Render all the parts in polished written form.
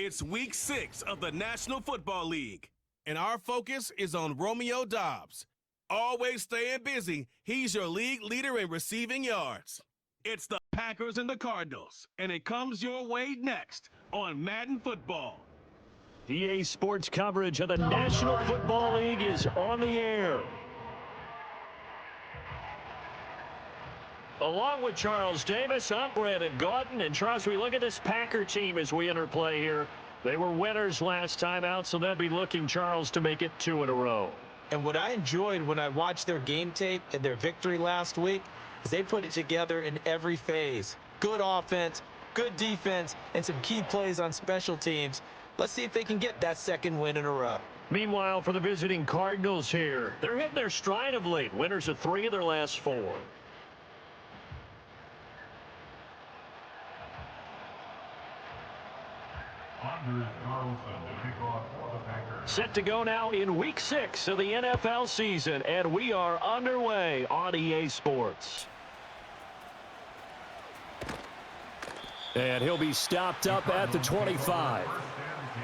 It's week 6 of the National Football League, and our focus is on Romeo Doubs. Always staying busy, he's your league leader in receiving yards. It's the Packers and the Cardinals, and it comes your way next on Madden Football. EA Sports coverage of the National Football League is on the air. Along with Charles Davis, I'm Brandon Gauton. And Charles, we look at this Packer team as we interplay here. They were winners last time out, so they'll be looking, Charles, to make it 2 in a row. And what I enjoyed when I watched their game tape and their victory last week is they put it together in every phase. Good offense, good defense, and some key plays on special teams. Let's see if they can get that second win in a row. Meanwhile, for the visiting Cardinals here, they're hitting their stride of late. Winners of 3 of their last 4. Set to go now in week 6 of the NFL season, and we are underway on EA Sports. And he'll be stopped up at the 25.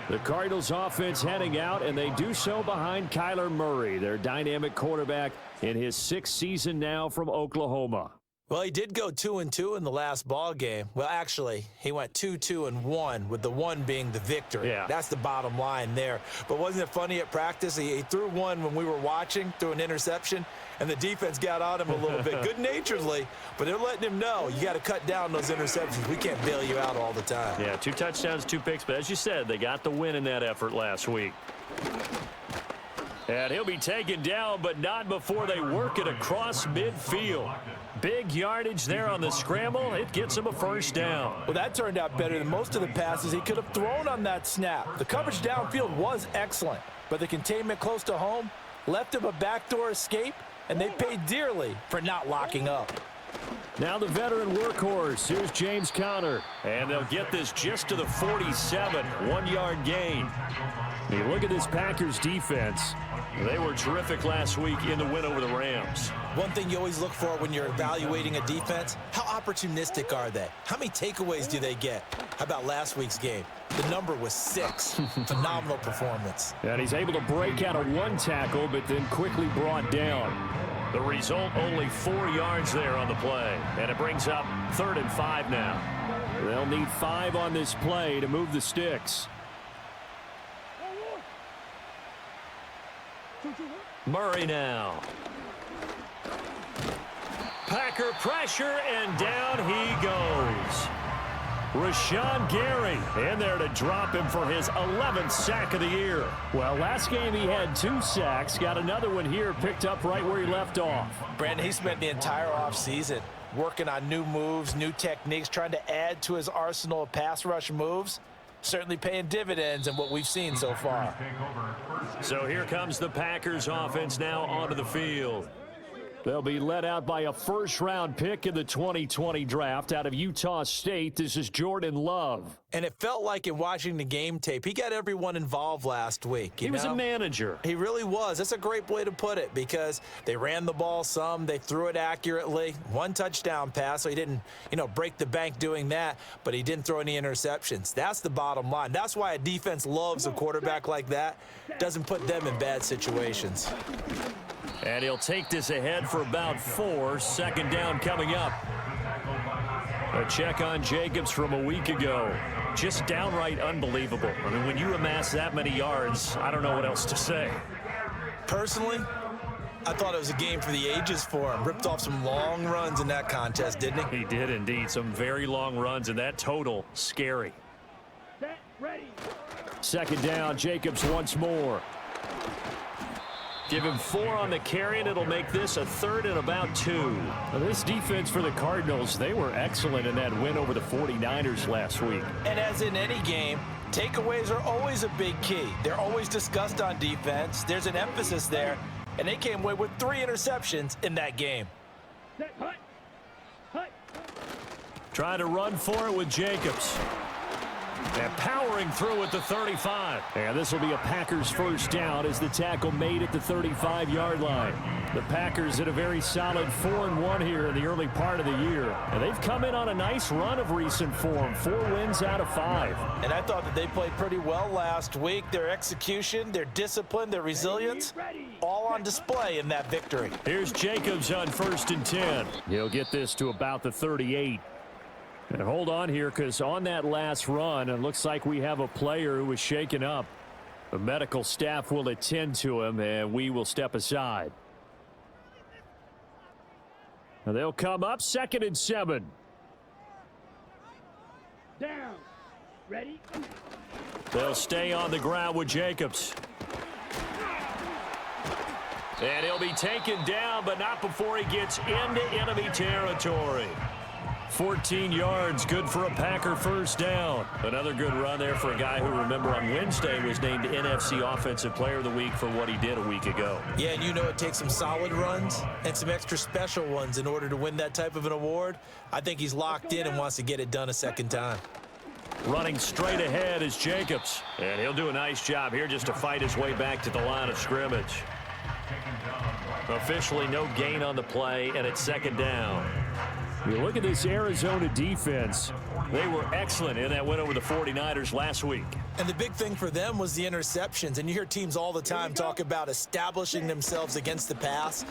The Cardinals offense heading out, and they do so behind Kyler Murray, their dynamic quarterback in his 6th season now from Oklahoma. Well, he did go 2-2 in the last ball game. Well, actually, he went 2-2-1, with the 1 being the victory. Yeah. That's the bottom line there. But wasn't it funny at practice? He threw one when we were watching, threw an interception, and the defense got on him a little bit, good-naturedly. But they're letting him know, you got to cut down those interceptions. We can't bail you out all the time. Yeah, 2 touchdowns, 2 picks. But as you said, they got the win in that effort last week. And he'll be taken down, but not before they work it across midfield. Big yardage there on the scramble. It gets him a first down. Well, that turned out better than most of the passes he could have thrown on that snap. The coverage downfield was excellent, but the containment close to home left him a backdoor escape, and they paid dearly for not locking up. Now the veteran workhorse. Here's James Conner. And they'll get this just to the 47. 1-yard gain. You look at this Packers defense. They were terrific last week in the win over the Rams. One thing you always look for when you're evaluating a defense, how opportunistic are they? How many takeaways do they get? How about last week's game? The number was 6. Phenomenal performance. And he's able to break out of 1 tackle, but then quickly brought down. The result, only 4 yards there on the play. And it brings up 3rd and 5 now. They'll need 5 on this play to move the sticks. Murray now. Packer pressure, and down he goes. Rashawn Gary in there to drop him for his 11th sack of the year. Well, last game he had 2 sacks. Got another one here, picked up right where he left off. Brandon, he spent the entire offseason working on new moves, new techniques, trying to add to his arsenal of pass rush moves. Certainly paying dividends in what we've seen so far. So here comes the Packers offense now onto the field. They'll be led out by a first-round pick in the 2020 draft out of Utah State. This is Jordan Love. And it felt like in watching the game tape, he got everyone involved last week. He was a manager. He really was. That's a great way to put it, because they ran the ball some, they threw it accurately. 1 touchdown pass, so he didn't, break the bank doing that, but he didn't throw any interceptions. That's the bottom line. That's why a defense loves a quarterback like that. Doesn't put them in bad situations. And he'll take this ahead for about 4. 2nd down coming up. A check on Jacobs from a week ago. Just downright unbelievable. I mean, when you amass that many yards, I don't know what else to say. Personally, I thought it was a game for the ages for him. Ripped off some long runs in that contest, didn't he? He did indeed. Some very long runs, and that total, scary. Ready. 2nd down, Jacobs once more. Give him 4 on the carry, and it'll make this a 3rd and about 2. Now, this defense for the Cardinals, they were excellent in that win over the 49ers last week. And as in any game, takeaways are always a big key. They're always discussed on defense. There's an emphasis there, and they came away with 3 interceptions in that game. Trying to run for it with Jacobs. And powering through at the 35. And this will be a Packers first down as the tackle made at the 35-yard line. The Packers at a very solid 4-1 here in the early part of the year. And they've come in on a nice run of recent form. 4 wins out of 5. And I thought that they played pretty well last week. Their execution, their discipline, their resilience, all on display in that victory. Here's Jacobs on 1st and 10. He'll get this to about the 38. And hold on here, because on that last run, it looks like we have a player who was shaken up. The medical staff will attend to him, and we will step aside. And they'll come up 2nd and 7. Down. Ready? They'll stay on the ground with Jacobs. And he'll be taken down, but not before he gets into enemy territory. 14 yards, good for a Packer first down. Another good run there for a guy who, remember, on Wednesday was named NFC Offensive Player of the Week for what he did a week ago. Yeah, and you know it takes some solid runs and some extra special ones in order to win that type of an award. I think he's locked in and wants to get it done a second time. Running straight ahead is Jacobs. And he'll do a nice job here just to fight his way back to the line of scrimmage. Officially no gain on the play, and it's 2nd down. You look at this Arizona defense. They were excellent in that win over the 49ers last week. And the big thing for them was the interceptions. And you hear teams all the time talk about establishing themselves against the pass,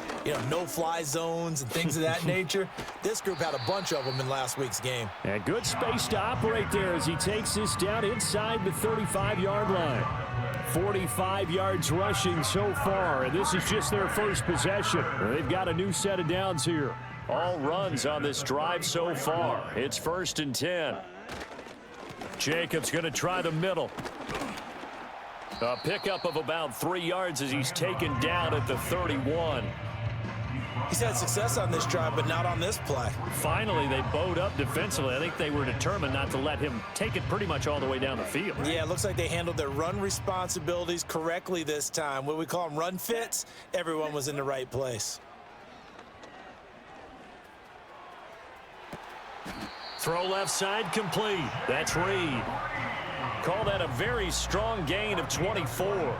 no-fly zones and things of that nature. This group had a bunch of them in last week's game. And good space to operate there as he takes this down inside the 35-yard line. 45 yards rushing so far, and this is just their first possession. They've got a new set of downs here. All runs on this drive so far. It's 1st and 10. Jacobs going to try the middle. A pickup of about 3 yards as he's taken down at the 31. He's had success on this drive, but not on this play. Finally, they bowed up defensively. I think they were determined not to let him take it pretty much all the way down the field. Yeah, it looks like they handled their run responsibilities correctly this time. What we call them run fits, everyone was in the right place. Throw left side complete. That's Reed. Call that a very strong gain of 24.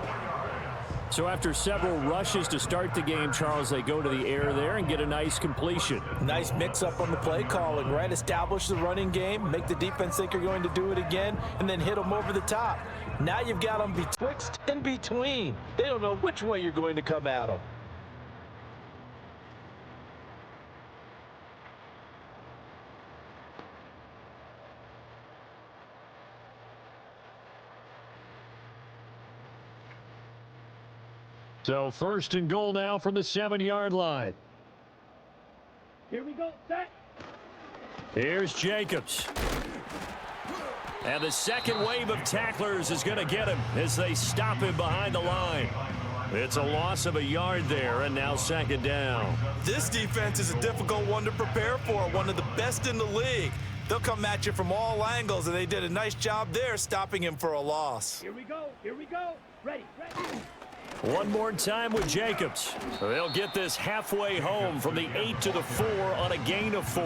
So after several rushes to start the game, Charles, they go to the air there and get a nice completion. Nice mix-up on the play calling, right? Establish the running game, make the defense think you're going to do it again, and then hit them over the top. Now you've got them betwixt and between. They don't know which way you're going to come at them. So 1st and goal now from the 7-yard line. Here we go. Set. Here's Jacobs. And the second wave of tacklers is going to get him as they stop him behind the line. It's a loss of a yard there, and now 2nd down. This defense is a difficult one to prepare for, one of the best in the league. They'll come at you from all angles, and they did a nice job there stopping him for a loss. Here we go. Here we go. Ready. Ready. One more time with Jacobs. They'll get this halfway home from the 8 to the 4 on a gain of 4.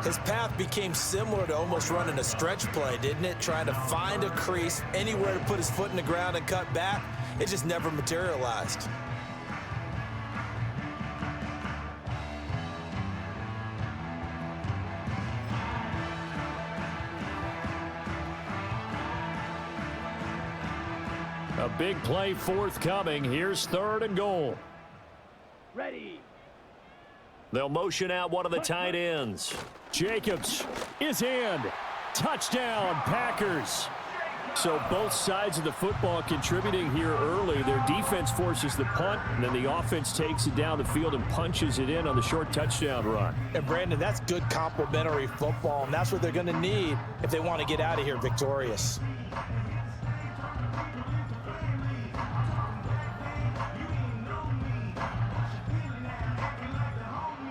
His path became similar to almost running a stretch play, didn't it? Trying to find a crease, anywhere to put his foot in the ground and cut back. It just never materialized. A big play forthcoming. Here's 3rd and goal. Ready. They'll motion out one of the tight ends. Jacobs is in. Touchdown, Packers. So both sides of the football contributing here early. Their defense forces the punt, and then the offense takes it down the field and punches it in on the short touchdown run. And Brandon, that's good complementary football, and that's what they're going to need if they want to get out of here victorious.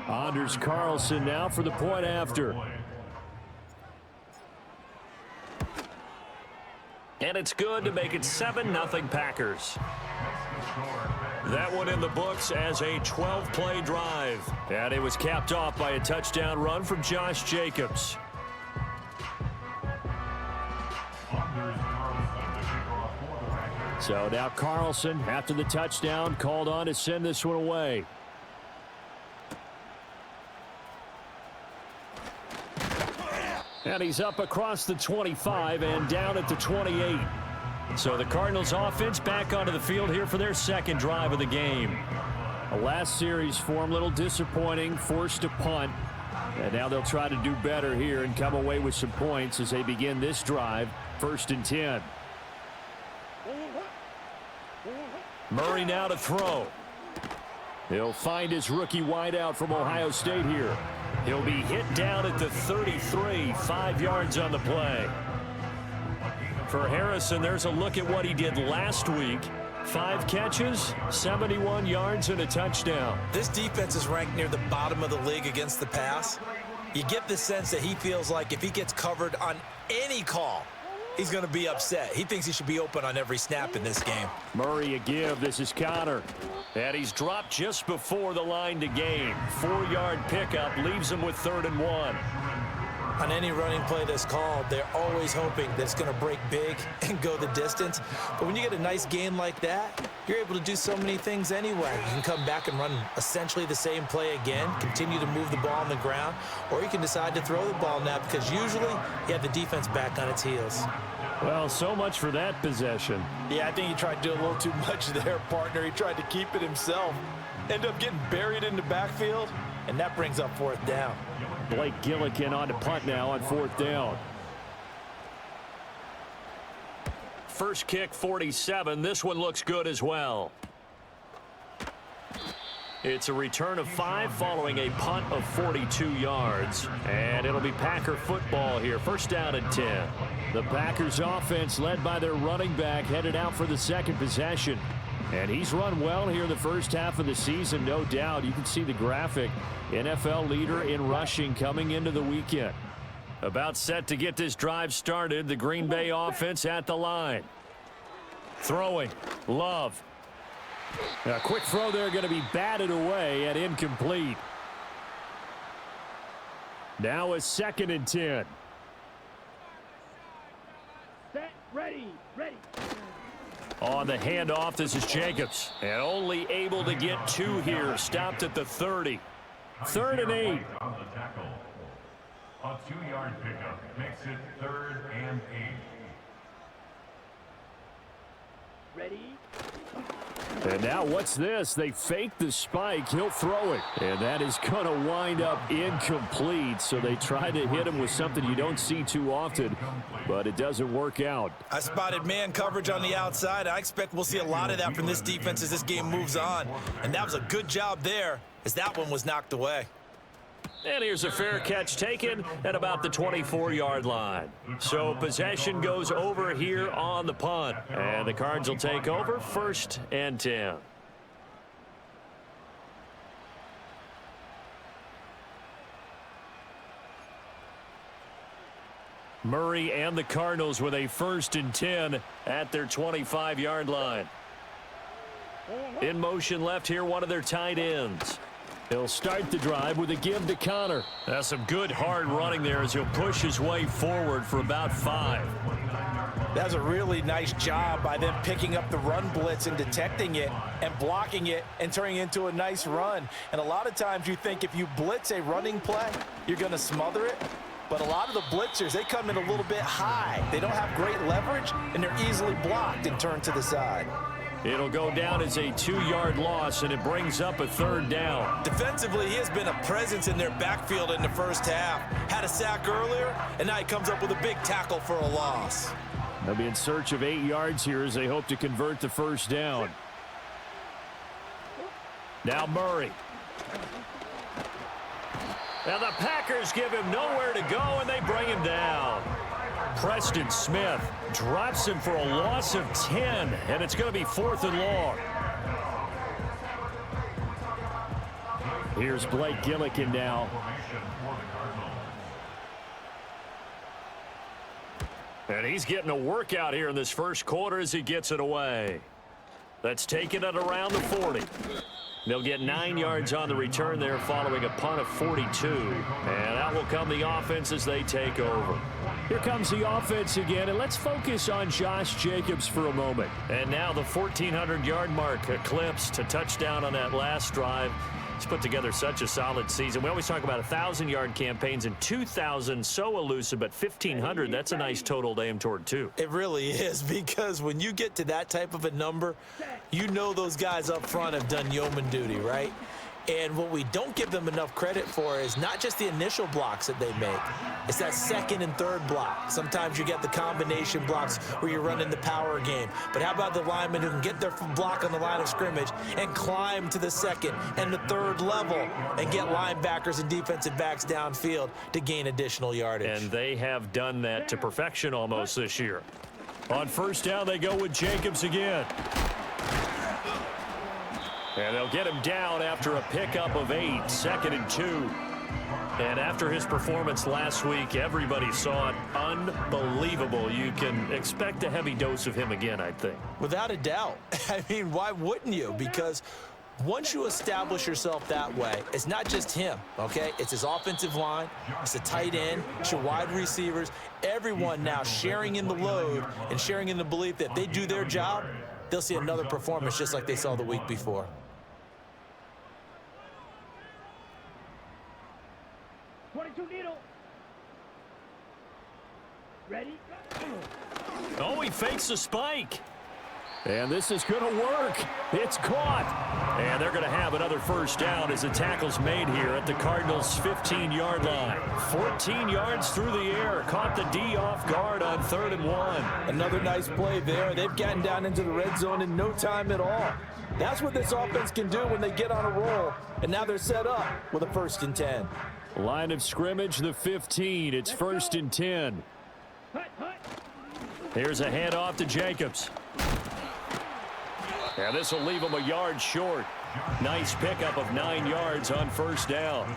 Anders Carlson now for the point after. And it's good to make it 7-0 Packers. That one in the books as a 12-play drive. And it was capped off by a touchdown run from Josh Jacobs. So now Carlson, after the touchdown, called on to send this one away. And he's up across the 25 and down at the 28. So the Cardinals offense back onto the field here for their second drive of the game. The last series for them, a little disappointing, forced to punt. And now they'll try to do better here and come away with some points as they begin this drive, 1st and 10. Murray now to throw. He'll find his rookie wideout from Ohio State here. He'll be hit down at the 33, 5 yards on the play. For Harrison, there's a look at what he did last week. 5 catches, 71 yards, and a touchdown. This defense is ranked near the bottom of the league against the pass. You get the sense that he feels like if he gets covered on any call, he's going to be upset. He thinks he should be open on every snap in this game. Murray a give. This is Connor. And he's dropped just before the line to gain. 4-yard pickup leaves him with 3rd and 1. On any running play that's called, they're always hoping that it's going to break big and go the distance. But when you get a nice gain like that, you're able to do so many things anyway. You can come back and run essentially the same play again, continue to move the ball on the ground, or you can decide to throw the ball now because usually you have the defense back on its heels. Well, so much for that possession. Yeah, I think he tried to do a little too much there, partner. He tried to keep it himself. Ended up getting buried in the backfield, and that brings up 4th down. Blake Gillikin on to punt now on 4th down. First kick, 47. This one looks good as well. It's a return of 5 following a punt of 42 yards. And it'll be Packer football here. 1st down and 10. The Packers offense led by their running back headed out for the second possession. And he's run well here in the first half of the season, no doubt. You can see the graphic. NFL leader in rushing coming into the weekend. About set to get this drive started. The Green Bay offense at the line. Throwing. Love. A quick throw there going to be batted away and incomplete. Now a 2nd and 10. Set, ready, ready. On the handoff, this is Jacobs. And only able to get 2 here. Stopped at the 30. 3rd and 8. On the tackle. A 2-yard pickup makes it 3rd and 8. Ready. And now what's this? They fake the spike. He'll throw it. And that is going to wind up incomplete. So they try to hit him with something you don't see too often, but it doesn't work out. I spotted man coverage on the outside. I expect we'll see a lot of that from this defense as this game moves on. And that was a good job there as that one was knocked away. And here's a fair catch taken at about the 24-yard line. So possession goes over here on the punt. And the Cards will take over 1st and 10. Murray and the Cardinals with a 1st and 10 at their 25-yard line. In motion left here, one of their tight ends. He'll start the drive with a give to Connor. That's some good hard running there as he'll push his way forward for about 5. That's a really nice job by them picking up the run blitz and detecting it and blocking it and turning it into a nice run. And a lot of times you think if you blitz a running play, you're going to smother it. But a lot of the blitzers, they come in a little bit high. They don't have great leverage, and they're easily blocked and turned to the side. It'll go down as a 2-yard loss, and it brings up a 3rd down. Defensively, he has been a presence in their backfield in the first half. Had a sack earlier, and now he comes up with a big tackle for a loss. They'll be in search of 8 yards here as they hope to convert the 1st down. Now Murray. Now the Packers give him nowhere to go, and they bring him down. Preston Smith drops him for a loss of 10, and it's going to be 4th and long. Here's Blake Gillikin now. And he's getting a workout here in this first quarter as he gets it away. That's taken at around the 40. They'll get 9 yards on the return there following a punt of 42. And out will come the offense as they take over. Here comes the offense again, and let's focus on Josh Jacobs for a moment. And now the 1,400-yard mark eclipsed, a touchdown on that last drive. He's put together such a solid season. We always talk about 1,000-yard campaigns, and 2,000 so elusive, but 1,500, that's a nice total to aim toward, too. It really is, because when you get to that type of a number, you know those guys up front have done yeoman duty, right? And what we don't give them enough credit for is not just the initial blocks that they make. It's that second and third block. Sometimes you get the combination blocks where you're running the power game. But how about the linemen who can get their block on the line of scrimmage and climb to the second and the third level and get linebackers and defensive backs downfield to gain additional yardage? And they have done that to perfection almost this year. On first down, they go with Jacobs again. And they'll get him down after a pickup of 8, 2nd and 2. And after his performance last week, everybody saw it. Unbelievable. You can expect a heavy dose of him again, I think. Without a doubt. I mean, why wouldn't you? Because once you establish yourself that way, it's not just him, okay? It's his offensive line, it's the tight end, it's your wide receivers, everyone now sharing in the load and sharing in the belief that if they do their job, they'll see another performance just like they saw the week before. Needle. Ready? Oh, he fakes the spike. And this is going to work. It's caught. And they're going to have another first down as the tackle's made here at the Cardinals' 15-yard line. 14 yards through the air. Caught the D off guard on 3rd and 1. Another nice play there. They've gotten down into the red zone in no time at all. That's what this offense can do when they get on a roll. And now they're set up with a 1st and 10. Line of scrimmage, the 15. It's 1st and 10. Here's a handoff to Jacobs. And this will leave him a yard short. Nice pickup of 9 yards on first down.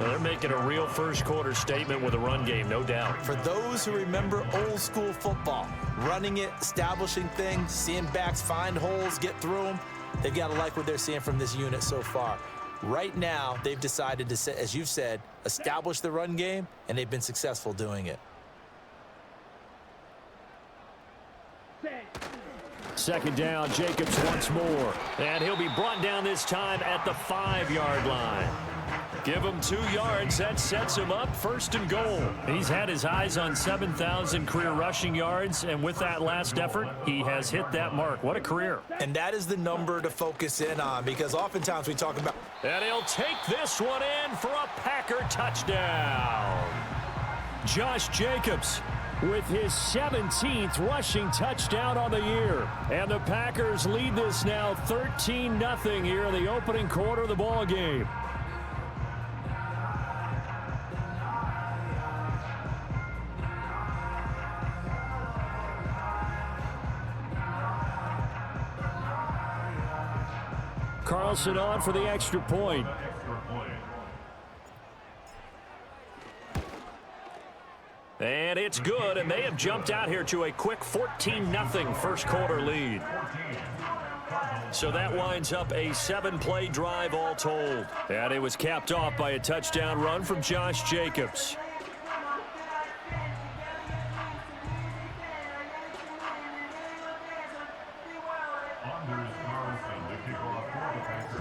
Well, they're making a real first-quarter statement with a run game, no doubt. For those who remember old-school football, running it, establishing things, seeing backs find holes, get through them, they've got to like what they're seeing from this unit so far. Right now, they've decided to, as you've said, establish the run game, and they've been successful doing it. 2nd down, Jacobs once more. And he'll be brought down this time at the 5-yard line. Give him 2 yards. That sets him up 1st and goal. He's had his eyes on 7,000 career rushing yards, and with that last effort, he has hit that mark. What a career. And that is the number to focus in on, because oftentimes we talk about... And he'll take this one in for a Packer touchdown. Josh Jacobs with his 17th rushing touchdown on the year. And the Packers lead this now 13-0 here in the opening quarter of the ball game. Carlson on for the extra point. And it's good, and they have jumped out here to a quick 14-0 first quarter lead. So that winds up a 7-play drive all told. And it was capped off by a touchdown run from Josh Jacobs.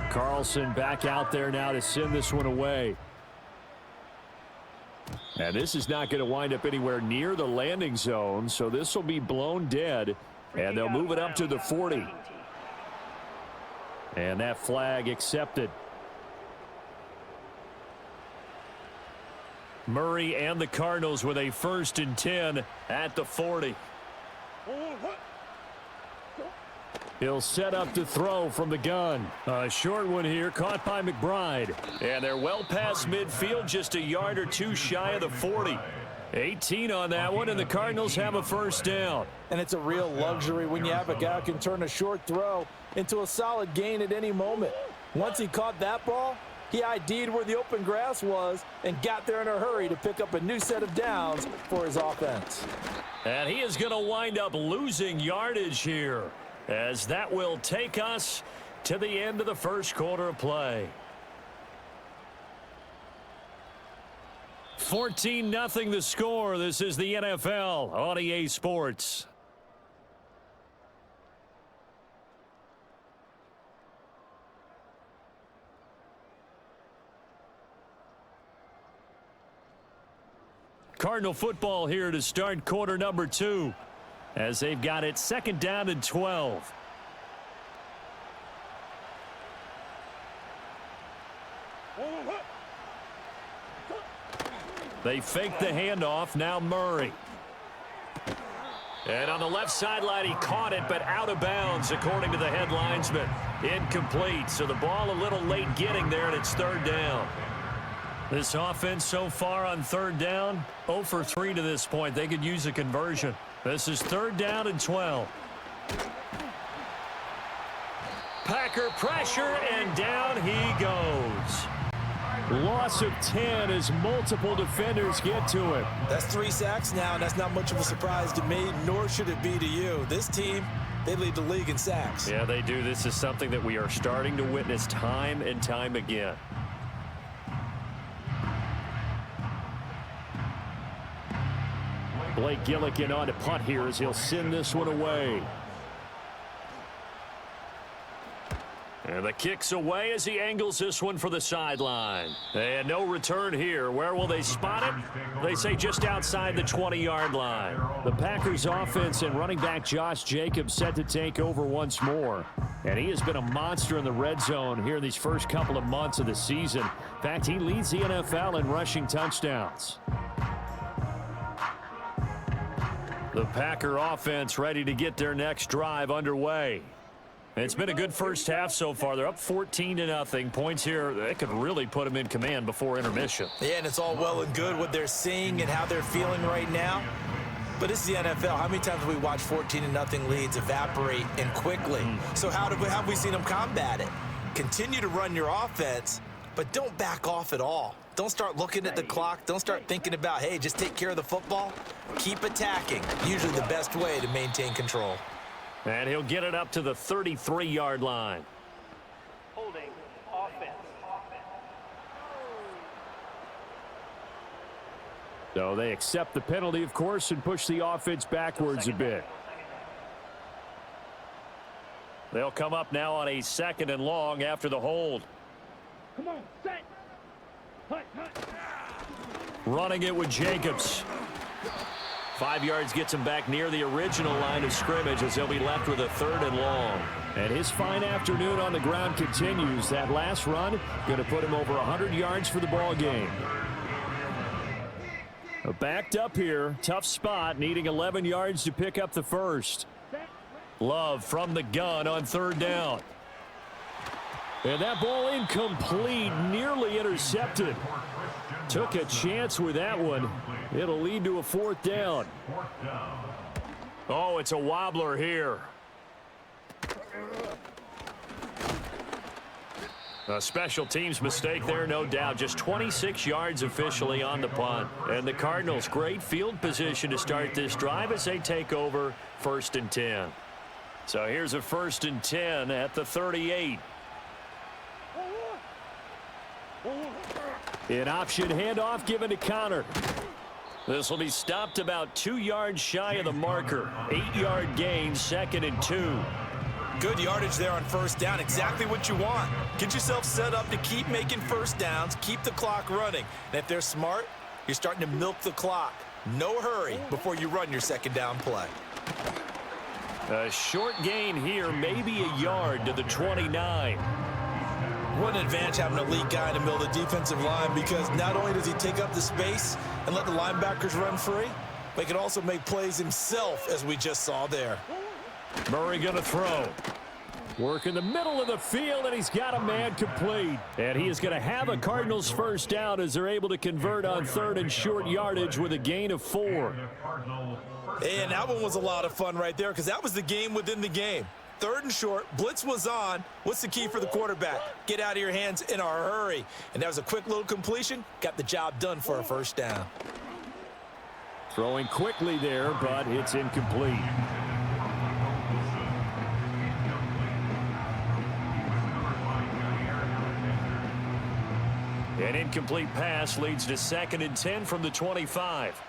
Carlson back out there now to send this one away. And this is not going to wind up anywhere near the landing zone, so this will be blown dead, and they'll move it up to the 40. And that flag accepted. Murray and the Cardinals with a 1st and 10 at the 40. He'll set up to throw from the gun. A short one here, caught by McBride. And they're well past midfield, just a yard or two shy of the 40. 18 on that one, and the Cardinals have a first down. And it's a real luxury when you have a guy who can turn a short throw into a solid gain at any moment. Once he caught that ball, he ID'd where the open grass was and got there in a hurry to pick up a new set of downs for his offense. And he is going to wind up losing yardage here, as that will take us to the end of the first quarter of play. 14-0 the score. This is the NFL on EA Sports. Cardinal football here to start quarter number 2 as they've got it 2nd down and 12. They fake the handoff. Now Murray. And on the left sideline, he caught it, but out of bounds, according to the head linesman. Incomplete. So the ball a little late getting there, and it's 3rd down. This offense so far on 3rd down, 0 for 3 to this point. They could use a conversion. This is 3rd down and 12. Packer pressure, and down he goes. Loss of 10 as multiple defenders get to him. That's 3 sacks now, and that's not much of a surprise to me, nor should it be to you. This team, they lead the league in sacks. Yeah, they do. This is something that we are starting to witness time and time again. Blake Gillikin on to punt here as he'll send this one away. And the kick's away as he angles this one for the sideline. And no return here. Where will they spot it? They say just outside the 20-yard line. The Packers offense and running back Josh Jacobs set to take over once more. And he has been a monster in the red zone here in these first couple of months of the season. In fact, he leads the NFL in rushing touchdowns. The Packer offense ready to get their next drive underway. It's been a good first half so far. They're up 14-0. Points here, they could really put them in command before intermission. Yeah, and it's all well and good what they're seeing and how they're feeling right now. But this is the NFL. How many times have we watched 14-0 leads evaporate and quickly? So how have we seen them combat it? Continue to run your offense, but don't back off at all. Don't start looking at the clock. Don't start thinking about, hey, just take care of the football. Keep attacking. Usually the best way to maintain control. And he'll get it up to the 33-yard line. Holding offense. So they accept the penalty, of course, and push the offense backwards a bit. They'll come up now on a 2nd and long after the hold. Come on, set. Hut. Running it with Jacobs. 5 yards gets him back near the original line of scrimmage as he'll be left with a 3rd and long. And his fine afternoon on the ground continues. That last run going to put him over 100 yards for the ball game. Backed up here, tough spot, needing 11 yards to pick up the first. Love from the gun on 3rd down. And that ball incomplete, nearly intercepted. Took a chance with that one. It'll lead to a 4th down. Oh, it's a wobbler here. A special teams mistake there, no doubt. Just 26 yards officially on the punt. And the Cardinals, great field position to start this drive as they take over 1st and 10. So here's a 1st and 10 at the 38. An option handoff given to Connor. This will be stopped about 2 yards shy of the marker. 8-yard gain, 2nd and 2. Good yardage there on 1st down. Exactly what you want. Get yourself set up to keep making 1st downs, keep the clock running. And if they're smart, you're starting to milk the clock. No hurry before you run your 2nd down play. A short gain here, maybe a yard to the 29. What an advantage having an elite guy in the middle of the defensive line, because not only does he take up the space and let the linebackers run free, but he can also make plays himself, as we just saw there. Murray going to throw. Work in the middle of the field, and he's got a man complete. And he is going to have a Cardinals 1st down as they're able to convert on 3rd and short yardage with a gain of 4. And that one was a lot of fun right there, because that was the game within the game. 3rd and short, blitz was on. What's the key for the quarterback? Get out of your hands in a hurry. And that was a quick little completion. Got the job done for a 1st down. Throwing quickly there, but it's incomplete. An incomplete pass leads to 2nd and 10 from the 25.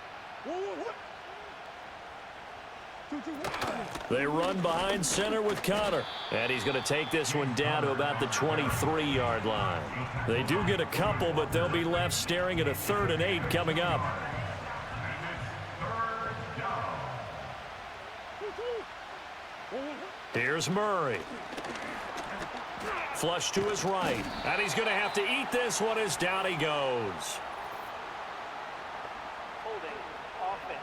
They run behind center with Connor. And he's going to take this one down to about the 23-yard line. They do get a couple, but they'll be left staring at a 3rd and 8 coming up. Here's Murray. Flush to his right. And he's going to have to eat this one as down he goes. Holding offense.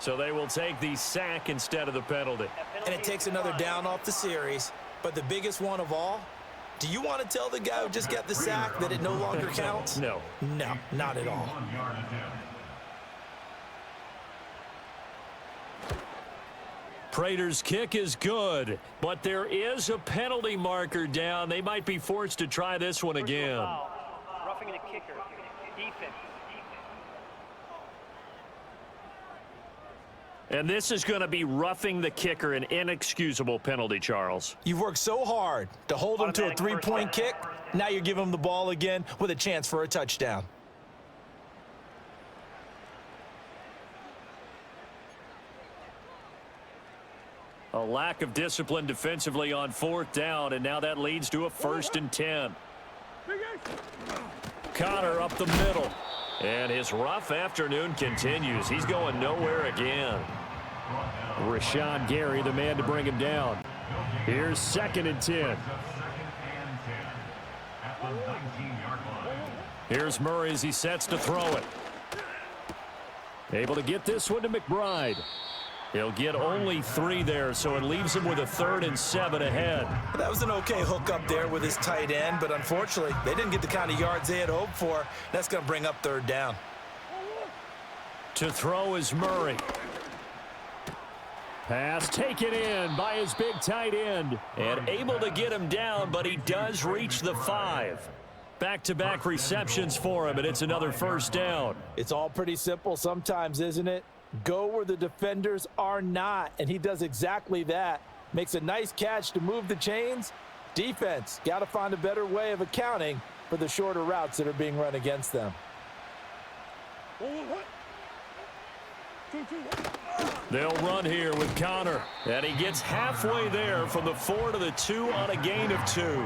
So they will take the sack instead of the penalty. And it takes another down off the series. But the biggest one of all, do you want to tell the guy who just got the sack that it no longer counts? No. No, not at all. 1 yard attempt. Prater's kick is good, but there is a penalty marker down. They might be forced to try this one again. Foul. Roughing the kicker. Defense. And this is going to be roughing the kicker, an inexcusable penalty, Charles. You've worked so hard to hold him to a Automatic three-point first kick. Now you're giving him the ball again with a chance for a touchdown. A lack of discipline defensively on 4th down, and now that leads to a 1st and 10. Connor up the middle. And his rough afternoon continues. He's going nowhere again. Rashawn Gary, the man to bring him down. Here's 2nd and 10. At the 19-yard line. Here's Murray as he sets to throw it. Able to get this one to McBride. He'll get only 3 there, so it leaves him with a 3rd and 7 ahead. That was an okay hook up there with his tight end, but unfortunately, they didn't get the kind of yards they had hoped for. That's going to bring up 3rd down. To throw is Murray. Pass taken in by his big tight end. And able to get him down, but he does reach the 5. Back-to-back receptions for him, and it's another 1st down. It's all pretty simple sometimes, isn't it? Go where the defenders are not, and he does exactly that. Makes a nice catch to move the chains. Defense, got to find a better way of accounting for the shorter routes that are being run against them. They'll run here with Connor, and he gets halfway there from the 4 to the 2 on a gain of 2.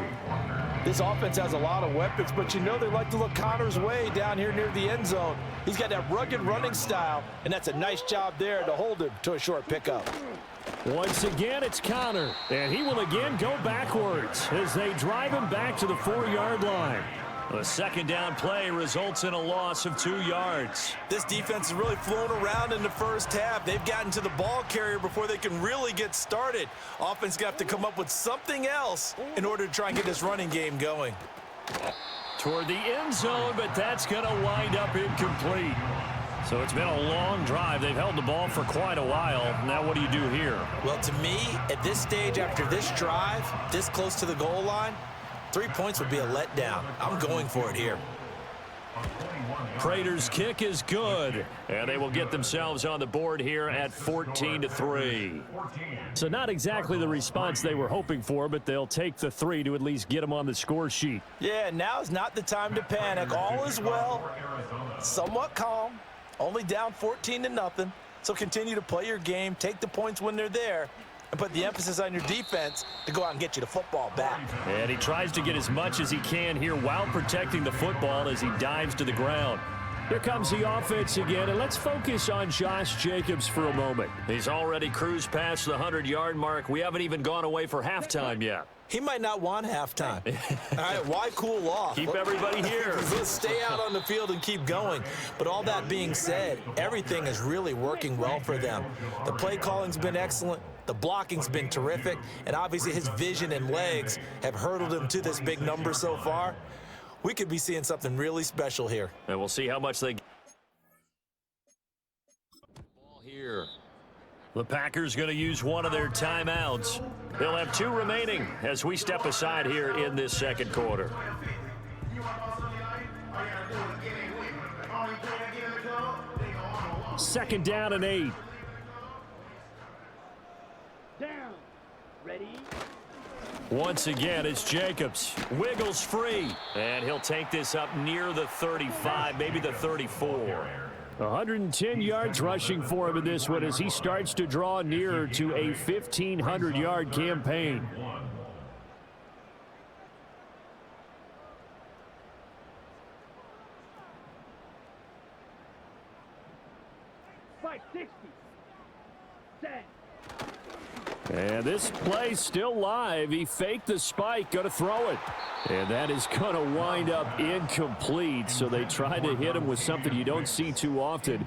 This offense has a lot of weapons, but you know they like to look Connor's way down here near the end zone. He's got that rugged running style, and that's a nice job there to hold him to a short pickup. Once again, it's Connor, and he will again go backwards as they drive him back to the 4-yard line. The 2nd down play results in a loss of 2 yards. This defense has really flown around in the first half. They've gotten to the ball carrier before they can really get started. Offense got to come up with something else in order to try and get this running game going. Toward the end zone, but that's going to wind up incomplete. So it's been a long drive. They've held the ball for quite a while. Now what do you do here? Well, to me, at this stage after this drive, this close to the goal line, 3 points would be a letdown. I'm going for it here. Prater's kick is good, and they will get themselves on the board here at 14-3. So not exactly the response they were hoping for, but they'll take the 3 to at least get them on the score sheet. Yeah, now is not the time to panic. All is well, somewhat calm, only down 14-0. So continue to play your game, take the points when they're there, and put the emphasis on your defense to go out and get you the football back. And he tries to get as much as he can here while protecting the football as he dives to the ground. Here comes the offense again, and let's focus on Josh Jacobs for a moment. He's already cruised past the 100-yard mark. We haven't even gone away for halftime yet. He might not want halftime. All right, why cool off? Keep everybody here. Let's stay out on the field and keep going. But all that being said, everything is really working well for them. The play calling's been excellent. The blocking's been terrific. And obviously his vision and legs have hurdled him to this big number so far. We could be seeing something really special here. And we'll see how much they get. Ball here. The Packers going to use one of their timeouts. They'll have 2 remaining as we step aside here in this second quarter. Second down and 8. Down. Ready? Once again, it's Jacobs. Wiggles free. And he'll take this up near the 35, maybe the 34. 110 yards rushing for him in this one as he starts to draw nearer to a 1,500-yard campaign. And this play still live. He faked the spike, going to throw it. And that is going to wind up incomplete. So they tried to hit him with something you don't see too often,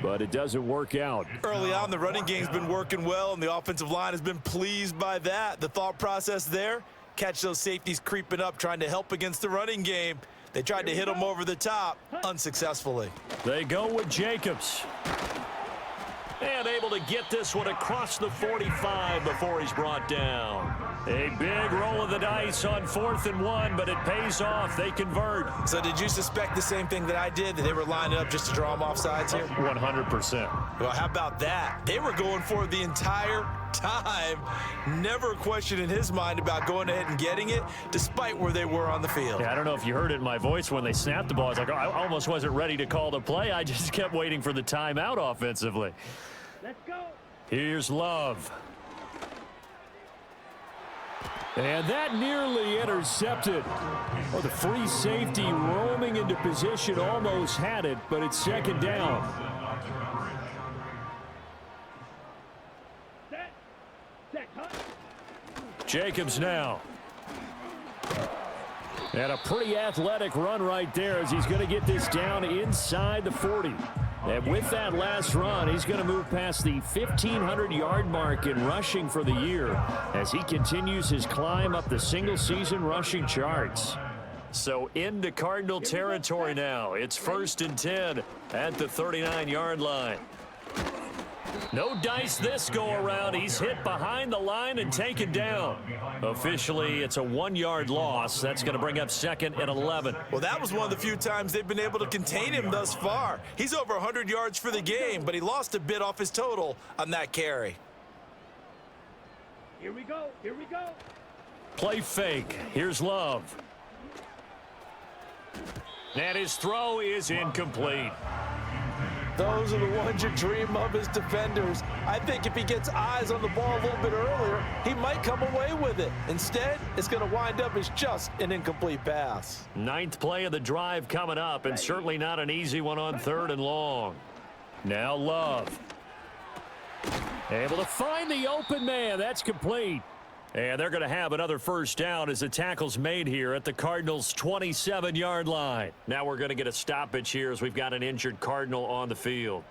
but it doesn't work out. Early on, the running game's been working well, and the offensive line has been pleased by that. The thought process there, catch those safeties creeping up, trying to help against the running game. They tried to hit him over the top, unsuccessfully. They go with Jacobs. And able to get this one across the 45 before he's brought down. A big roll of the dice on 4th and 1, but it pays off. They convert. So did you suspect the same thing that I did, that they were lining up just to draw them off sides here? 100%. Well, how about that? They were going for it the entire time. Never a question in his mind about going ahead and getting it, despite where they were on the field. Yeah, I don't know if you heard it in my voice when they snapped the ball. I was like, oh, I almost wasn't ready to call the play. I just kept waiting for the timeout offensively. Let's go. Here's Love. And that nearly intercepted. Oh, the free safety roaming into position almost had it, but it's second down. Jacobs now. And a pretty athletic run right there as he's going to get this down inside the 40. And with that last run, he's going to move past the 1,500-yard mark in rushing for the year as he continues his climb up the single-season rushing charts. So into Cardinal territory now. It's 1st and 10 at the 39-yard line. No dice this go-around. He's hit behind the line and taken down. Officially, it's a 1-yard loss. That's going to bring up 2nd and 11. Well, that was one of the few times they've been able to contain him thus far. He's over 100 yards for the game, but he lost a bit off his total on that carry. Here we go. Here we go. Play fake. Here's Love. And his throw is incomplete. Those are the ones you dream of as defenders. I think if he gets eyes on the ball a little bit earlier, he might come away with it. Instead, it's going to wind up as just an incomplete pass. 9th play of the drive coming up, and certainly not an easy one on 3rd and long. Now Love. Able to find the open man. That's complete. And they're going to have another first down as the tackle's made here at the Cardinals' 27-yard line. Now we're going to get a stoppage here as we've got an injured Cardinal on the field.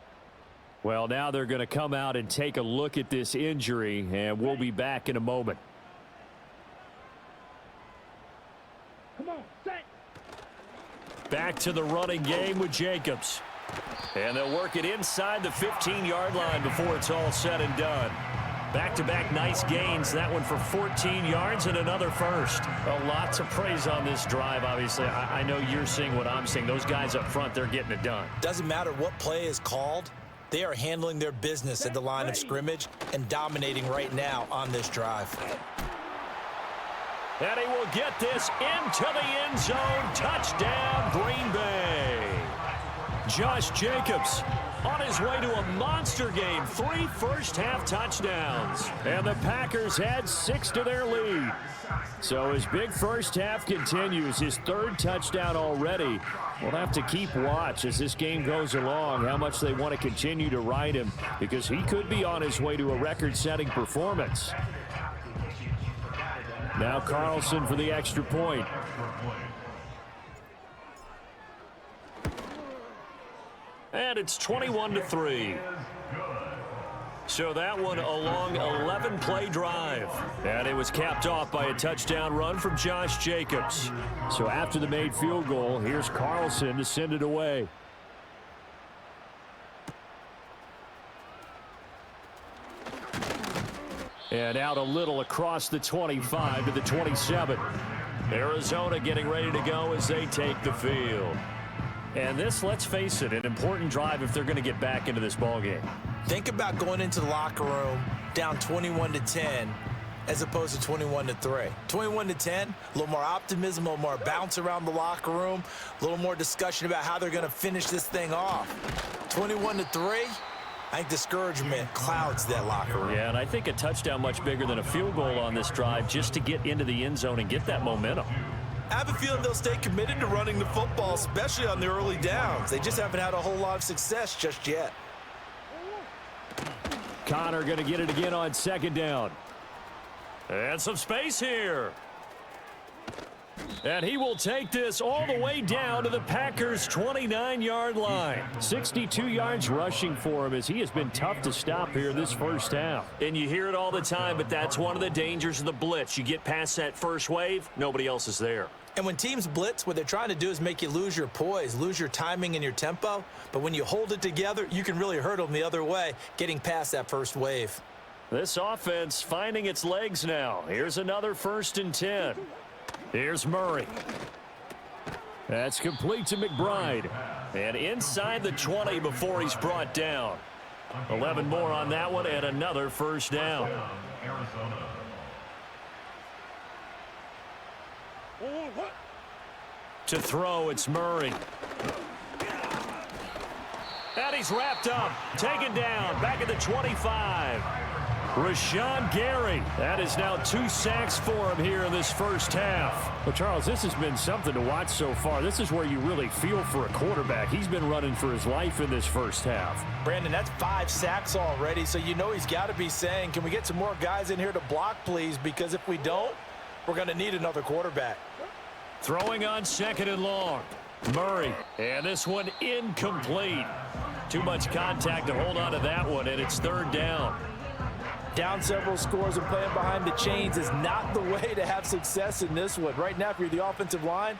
Well, now they're going to come out and take a look at this injury, and we'll be back in a moment. Come on, set. Back to the running game with Jacobs. And they'll work it inside the 15-yard line before it's all said and done. Back-to-back nice gains. That one for 14 yards and another first. Well, lots of praise on this drive, obviously. I know you're seeing what I'm seeing. Those guys up front, they're getting it done. Doesn't matter what play is called. They are handling their business at the line of scrimmage and dominating right now on this drive. And he will get this into the end zone. Touchdown, Green Bay. Josh Jacobs on his way to a monster game. 3 first-half touchdowns. And the Packers had 6 to their lead. So his big first half continues. His 3rd touchdown already. We'll have to keep watch as this game goes along, how much they want to continue to ride him, because he could be on his way to a record-setting performance. Now Carlson for the extra point. And it's 21-3. So that one a long 11-play drive. And it was capped off by a touchdown run from Josh Jacobs. So after the made field goal, here's Carlson to send it away. And out a little across the 25 to the 27. Arizona getting ready to go as they take the field. And this, let's face it, an important drive if they're going to get back into this ballgame. Think about going into the locker room down 21-10 as opposed to 21-3. 21-10, a little more optimism, a little more bounce around the locker room, a little more discussion about how they're going to finish this thing off. 21-3, I think discouragement clouds that locker room. Yeah, and I think a touchdown much bigger than a field goal on this drive just to get into the end zone and get that momentum. I have a feeling they'll stay committed to running the football, especially on the early downs. They just haven't had a whole lot of success just yet. Connor going to get it again on second down. And some space here. And he will take this all the way down to the Packers' 29-yard line. 62 yards rushing for him as he has been tough to stop here this first half. And you hear it all the time, but that's one of the dangers of the blitz. You get past that first wave, nobody else is there. And when teams blitz, what they're trying to do is make you lose your poise, lose your timing and your tempo. But when you hold it together, you can really hurt them the other way, getting past that first wave. This offense finding its legs now. Here's another 1st and 10. Here's Murray. That's complete to McBride. And inside the 20 before he's brought down. 11 more on that one and another first down. To throw, it's Murray. And he's wrapped up, taken down, back at the 25. Rashawn Gary. That is now 2 sacks for him here in this first half. Well, Charles, this has been something to watch so far. This is where you really feel for a quarterback. He's been running for his life in this first half. Brandon, that's 5 sacks already, so you know he's got to be saying, can we get some more guys in here to block, please? Because if we don't, we're going to need another quarterback. Throwing on 2nd and long. Murray. And this one incomplete. Too much contact to hold on to that one, and it's 3rd down. Down several scores and playing behind the chains is not the way to have success in this one. Right now, if you're the offensive line,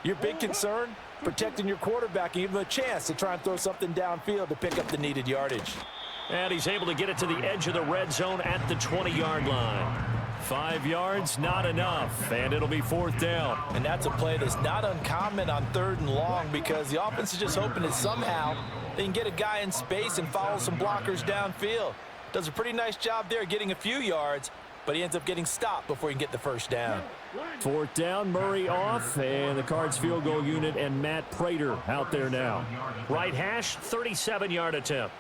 your big concern, protecting your quarterback and give him a chance to try and throw something downfield to pick up the needed yardage. And he's able to get it to the edge of the red zone at the 20-yard line. 5 yards, not enough, and it'll be 4th down. And that's a play that's not uncommon on 3rd and long because the offense is just hoping that somehow they can get a guy in space and follow some blockers downfield. Does a pretty nice job there getting a few yards, but he ends up getting stopped before he can get the first down. 4th down, Murray off, and the Cards field goal unit and Matt Prater out there now. Right hash, 37-yard attempt.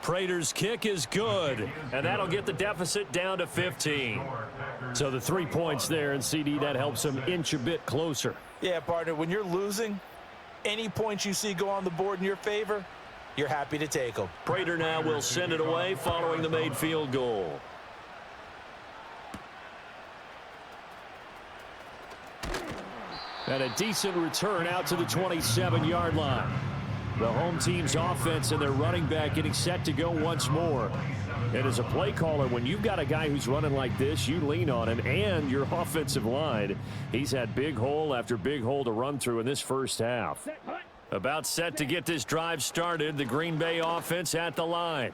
Prater's kick is good, and that'll get the deficit down to 15. So the 3 points there, and CD, that helps him inch a bit closer. Yeah, partner, when you're losing, any points you see go on the board in your favor, you're happy to take them. Prater now will send it away following the made field goal. And a decent return out to the 27-yard line. The home team's offense and their running back getting set to go once more. And as a play caller, when you've got a guy who's running like this, you lean on him and your offensive line. He's had big hole after big hole to run through in this first half. About set to get this drive started, the Green Bay offense at the line.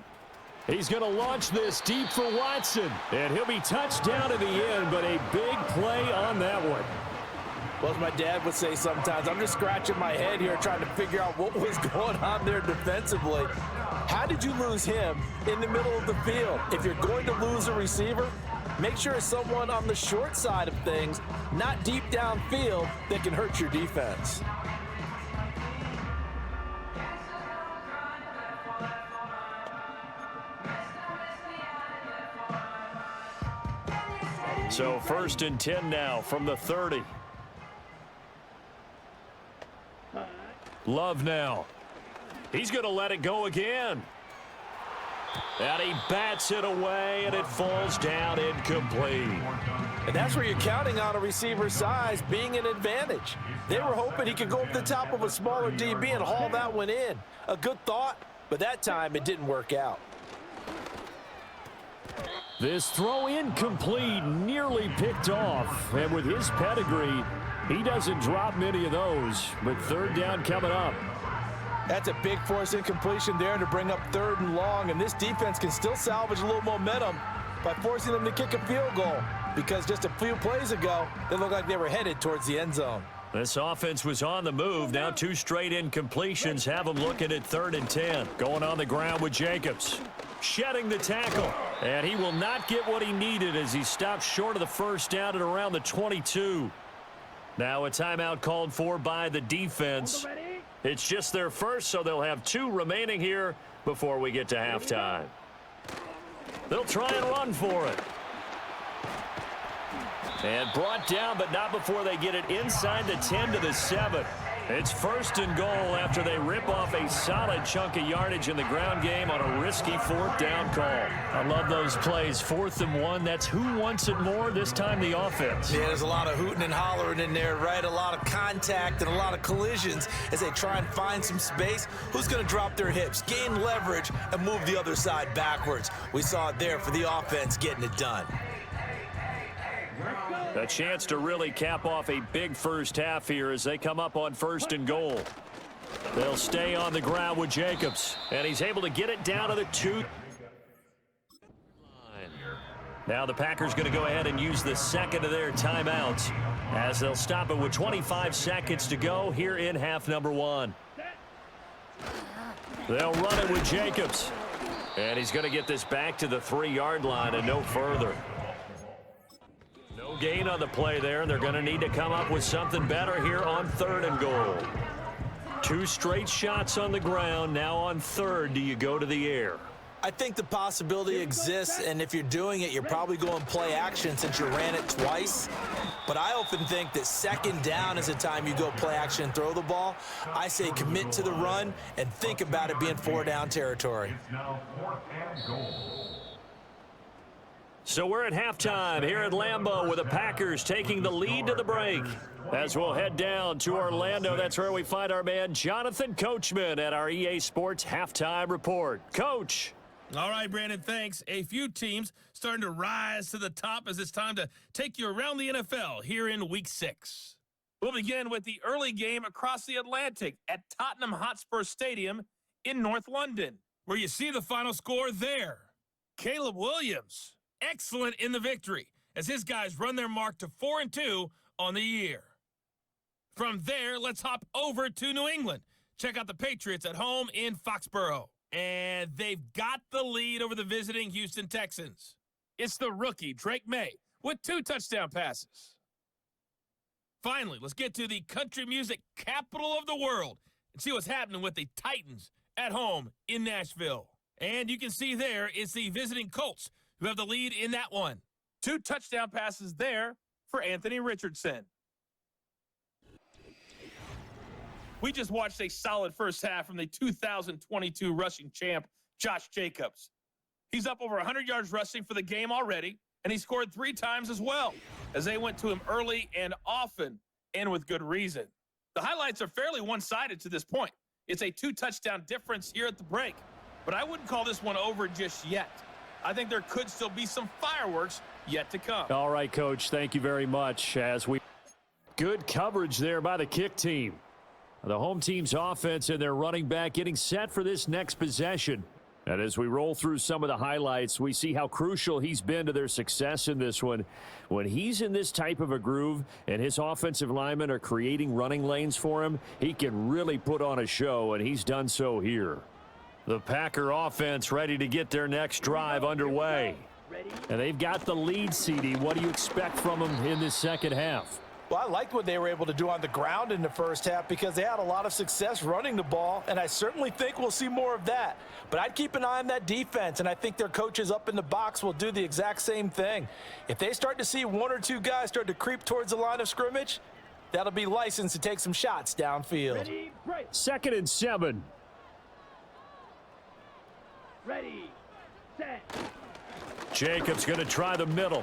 He's going to launch this deep for Watson, and he'll be touched down in the end, but a big play on that one. Well, as my dad would say sometimes, I'm just scratching my head here trying to figure out what was going on there defensively. How did you lose him in the middle of the field? If you're going to lose a receiver, make sure it's someone on the short side of things, not deep downfield, that can hurt your defense. So 1st and 10 now from the 30. Love now. He's going to let it go again. And he bats it away, and it falls down incomplete. And that's where you're counting on a receiver's size being an advantage. They were hoping he could go up the top of a smaller DB and haul that one in. A good thought, but that time it didn't work out. This throw incomplete, nearly picked off. And with his pedigree, he doesn't drop many of those. But 3rd down coming up. That's a big force incompletion there to bring up 3rd and long. And this defense can still salvage a little momentum by forcing them to kick a field goal. Because just a few plays ago, they looked like they were headed towards the end zone. This offense was on the move. Now 2 straight incompletions have them looking at 3rd and 10. Going on the ground with Jacobs. shedding the tackle. And he will not get what he needed as he stopped short of the first down at around the 22. Now a timeout called for by the defense. It's just their first, so they'll have 2 remaining here before we get to halftime. They'll try and run for it. And brought down, but not before they get it inside the 10 to the 7. It's 1st and goal after they rip off a solid chunk of yardage in the ground game on a risky 4th down call. I love those plays. 4th and 1. That's who wants it more, this time the offense. Yeah, there's a lot of hooting and hollering in there, right? A lot of contact and a lot of collisions as they try and find some space. Who's going to drop their hips, gain leverage, and move the other side backwards? We saw it there for the offense getting it done. A chance to really cap off a big first half here as they come up on 1st and goal. They'll stay on the ground with Jacobs, and he's able to get it down to the 2. Now the Packers going to go ahead and use the second of their timeouts as they'll stop it with 25 seconds to go here in half number 1. They'll run it with Jacobs, and he's going to get this back to the 3-yard line and no further. No gain on the play there. They're going to need to come up with something better here on 3rd and goal. 2 straight shots on the ground. Now on 3rd, do you go to the air? I think the possibility exists, and if you're doing it, you're probably going play action since you ran it twice. But I often think that 2nd down is the time you go play action and throw the ball. I say commit to the run and think about it being 4-down territory. It's now 4th and goal. So we're at halftime here at Lambeau with the Packers taking the lead to the break. As we'll head down to Orlando, that's where we find our man Jonathan Coachman at our EA Sports Halftime Report. Coach. All right, Brandon, thanks. A few teams starting to rise to the top as it's time to take you around the NFL here in Week 6. We'll begin with the early game across the Atlantic at Tottenham Hotspur Stadium in North London, where you see the final score there. Caleb Williams, excellent in the victory as his guys run their mark to 4-2 on the year. From there, let's hop over to New England. Check out the Patriots at home in Foxborough. And they've got the lead over the visiting Houston Texans. It's the rookie, Drake May, with 2 touchdown passes. Finally, let's get to the country music capital of the world and see what's happening with the Titans at home in Nashville. And you can see there it's the visiting Colts who have the lead in that one. 2 touchdown passes there for Anthony Richardson. We just watched a solid first half from the 2022 rushing champ, Josh Jacobs. He's up over 100 yards rushing for the game already, and he scored 3 times as well, as they went to him early and often, and with good reason. The highlights are fairly one-sided to this point. It's a 2-touchdown difference here at the break, but I wouldn't call this one over just yet. I think there could still be some fireworks yet to come. All right, Coach, thank you very much. Good coverage there by the kick team. The home team's offense and their running back getting set for this next possession. And as we roll through some of the highlights, we see how crucial he's been to their success in this one. When he's in this type of a groove and his offensive linemen are creating running lanes for him, he can really put on a show, and he's done so here. The Packer offense ready to get their next drive underway. And they've got the lead, CD. What do you expect from them in this second half? Well, I liked what they were able to do on the ground in the first half because they had a lot of success running the ball, and I certainly think we'll see more of that. But I'd keep an eye on that defense, and I think their coaches up in the box will do the exact same thing. If they start to see 1 or 2 guys start to creep towards the line of scrimmage, that'll be licensed to take some shots downfield. Ready, break. 2nd and 7. Ready, set. Jacobs going to try the middle.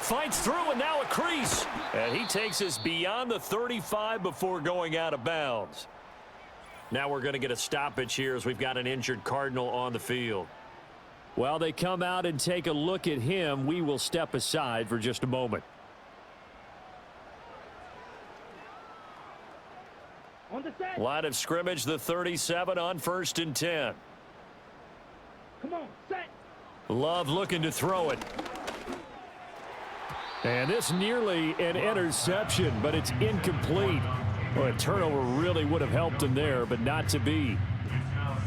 Fights through, and now a crease. And he takes us beyond the 35 before going out of bounds. Now we're going to get a stoppage here as we've got an injured Cardinal on the field. While they come out and take a look at him, we will step aside for just a moment. On the set. Line of scrimmage, the 37 on 1st and 10. Come on, set. Love looking to throw it. And this nearly an interception, but it's incomplete. Well, a turnover really would have helped him there, but not to be. It's now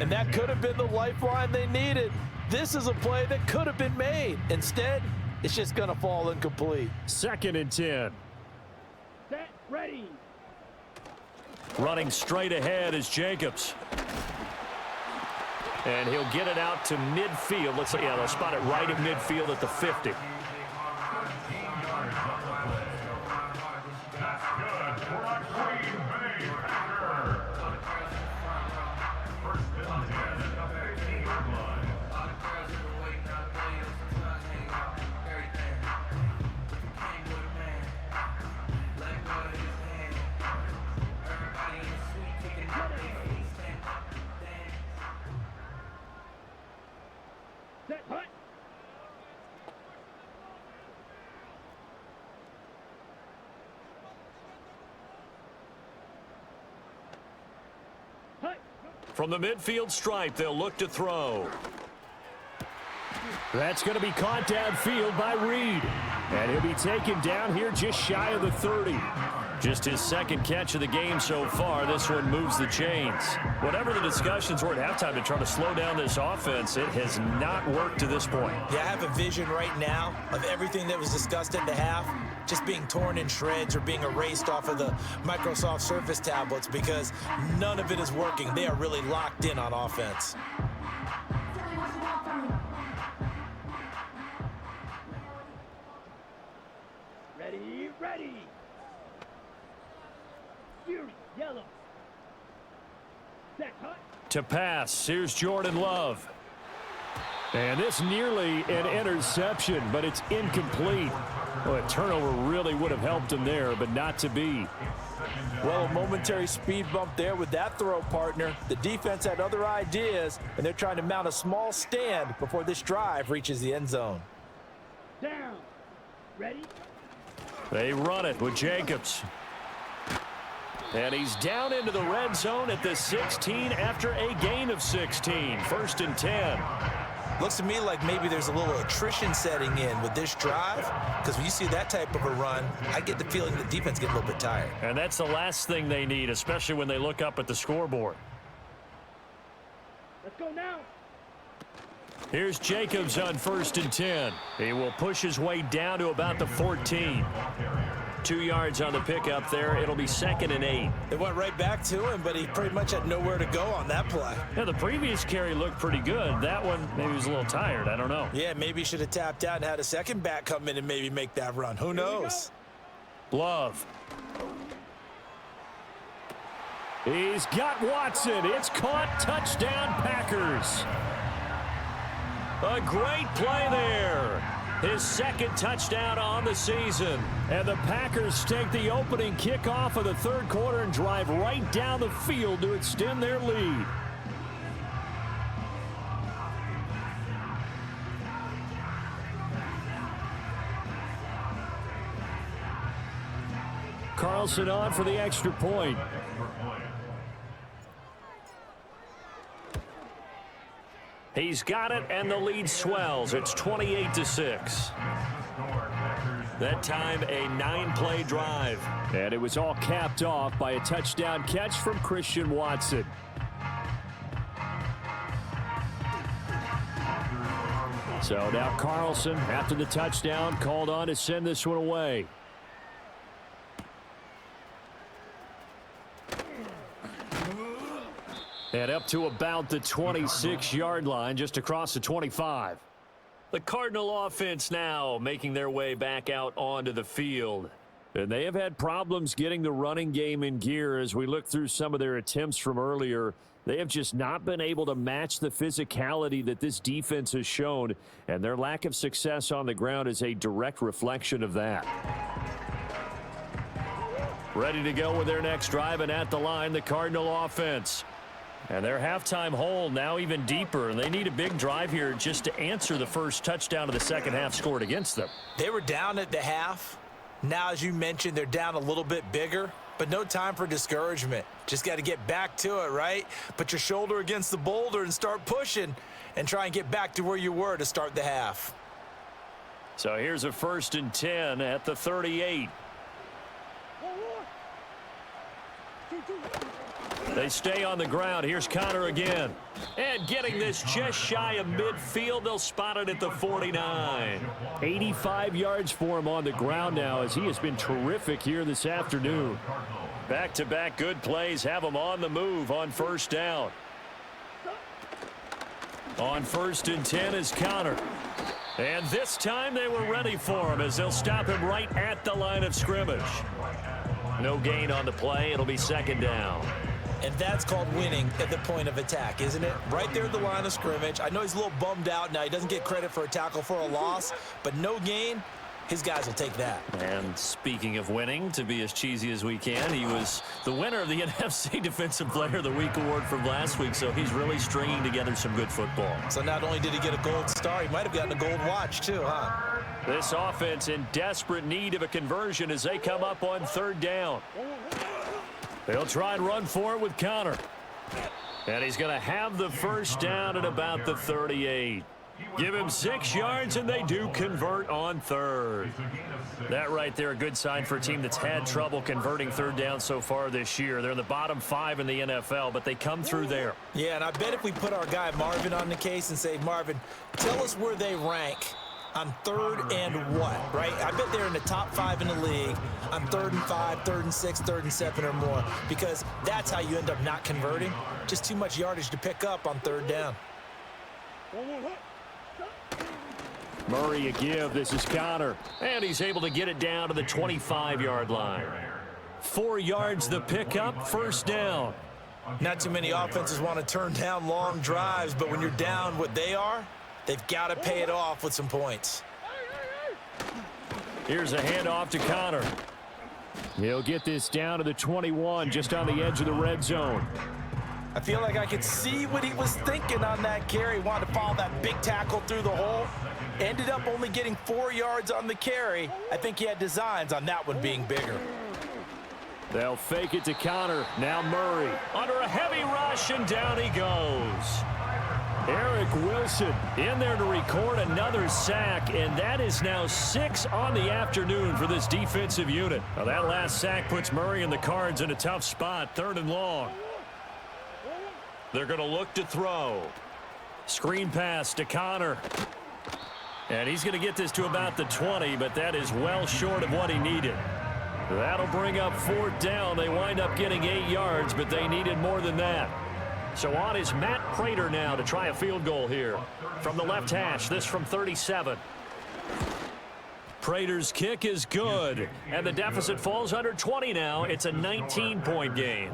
And that could have been the lifeline they needed. This is a play that could have been made. Instead, it's just going to fall incomplete. 2nd and 10. Set, ready. Running straight ahead is Jacobs. And he'll get it out to midfield. Let's see, yeah, they'll spot it right at midfield at the 50. Set, hut. Hut. From the midfield stripe, they'll look to throw. That's going to be caught downfield by Reed. And he'll be taken down here just shy of the 30. Just his 2nd catch of the game so far. This one moves the chains. Whatever the discussions were at halftime to try to slow down this offense, it has not worked to this point. Yeah, I have a vision right now of everything that was discussed at the half just being torn in shreds or being erased off of the Microsoft Surface tablets because none of it is working. They are really locked in on offense. Ready, ready. Fury, yellow. Set, hut. To pass, here's Jordan Love. And this nearly an interception, but it's incomplete. Well, a turnover really would have helped him there, but not to be. Well, a momentary speed bump there with that throw, partner. The defense had other ideas, and they're trying to mount a small stand before this drive reaches the end zone. Down. Ready. They run it with Jacobs. And he's down into the red zone at the 16 after a gain of 16. 1st and 10. Looks to me like maybe there's a little attrition setting in with this drive, because when you see that type of a run, I get the feeling the defense gets a little bit tired. And that's the last thing they need, especially when they look up at the scoreboard. Let's go now. Here's Jacobs on 1st and 10. He will push his way down to about the 14. 2 yards on the pickup there. It'll be 2nd and 8. It went right back to him, but he pretty much had nowhere to go on that play. Yeah, the previous carry looked pretty good. That one, maybe he was a little tired. I don't know. Yeah, maybe he should have tapped out and had a second back come in and maybe make that run. Who knows? Love. He's got Watson. It's caught. Touchdown, Packers. A great play there. His 2nd touchdown on the season. And the Packers take the opening kickoff of the 3rd quarter and drive right down the field to extend their lead. Carlson on for the extra point. He's got it, and the lead swells. It's 28-6. That time, a 9-play drive. And it was all capped off by a touchdown catch from Christian Watson. So now Carlson, after the touchdown, called on to send this one away. And up to about the 26-yard line, just across the 25. The Cardinal offense now making their way back out onto the field. And they have had problems getting the running game in gear as we look through some of their attempts from earlier. They have just not been able to match the physicality that this defense has shown, and their lack of success on the ground is a direct reflection of that. Ready to go with their next drive, and at the line, the Cardinal offense. And their halftime hole now even deeper, and they need a big drive here just to answer the first touchdown of the second half scored against them. They were down at the half. Now, as you mentioned, they're down a little bit bigger, but no time for discouragement. Just got to get back to it, right? Put your shoulder against the boulder and start pushing and try and get back to where you were to start the half. So here's a 1st and 10 at the 38. 1, 2, They stay on the ground. Here's Connor again. And getting this just shy of midfield. They'll spot it at the 49. 85 yards for him on the ground now as he has been terrific here this afternoon. Back-to-back good plays have him on the move on first down. On 1st and 10 is Connor. And this time they were ready for him as they'll stop him right at the line of scrimmage. No gain on the play. It'll be 2nd down. And that's called winning at the point of attack, isn't it? Right there at the line of scrimmage. I know he's a little bummed out now. He doesn't get credit for a tackle for a loss, but no gain, his guys will take that. And speaking of winning, to be as cheesy as we can, he was the winner of the NFC Defensive Player of the Week award from last week, so he's really stringing together some good football. So not only did he get a gold star, he might have gotten a gold watch too, huh? This offense in desperate need of a conversion as they come up on 3rd down. They'll try and run for it with Connor. And he's going to have the 1st down at about the 38. Give him 6 yards, and they do convert on 3rd. That right there, a good sign for a team that's had trouble converting 3rd down so far this year. They're in the bottom 5 in the NFL, but they come through there. Yeah, and I bet if we put our guy Marvin on the case and say, Marvin, tell us where they rank on 3rd and what, right? I bet they're in the top 5 in the league on 3rd and 5, 3rd and 6, 3rd and 7 or more, because that's how you end up not converting. Just too much yardage to pick up on 3rd down. Murray a give. This is Connor. And he's able to get it down to the 25-yard line. 4 yards the pickup, 1st down. Not too many offenses want to turn down long drives, but when you're down what they are, they've got to pay it off with some points. Here's a handoff to Connor. He'll get this down to the 21, just on the edge of the red zone. I feel like I could see what he was thinking on that carry. Wanted to follow that big tackle through the hole. Ended up only getting 4 yards on the carry. I think he had designs on that one being bigger. They'll fake it to Connor. Now Murray under a heavy rush, and down he goes. Eric Wilson in there to record another sack, and that is now 6 on the afternoon for this defensive unit. Now that last sack puts Murray and the Cards in a tough spot, 3rd and long. They're going to look to throw. Screen pass to Connor. And he's going to get this to about the 20, but that is well short of what he needed. That'll bring up 4th down. They wind up getting 8 yards, but they needed more than that. So on is Matt Prater now to try a field goal here. From the left hash, this from 37. Prater's kick is good, and the deficit falls under 20 now. It's a 19-point game.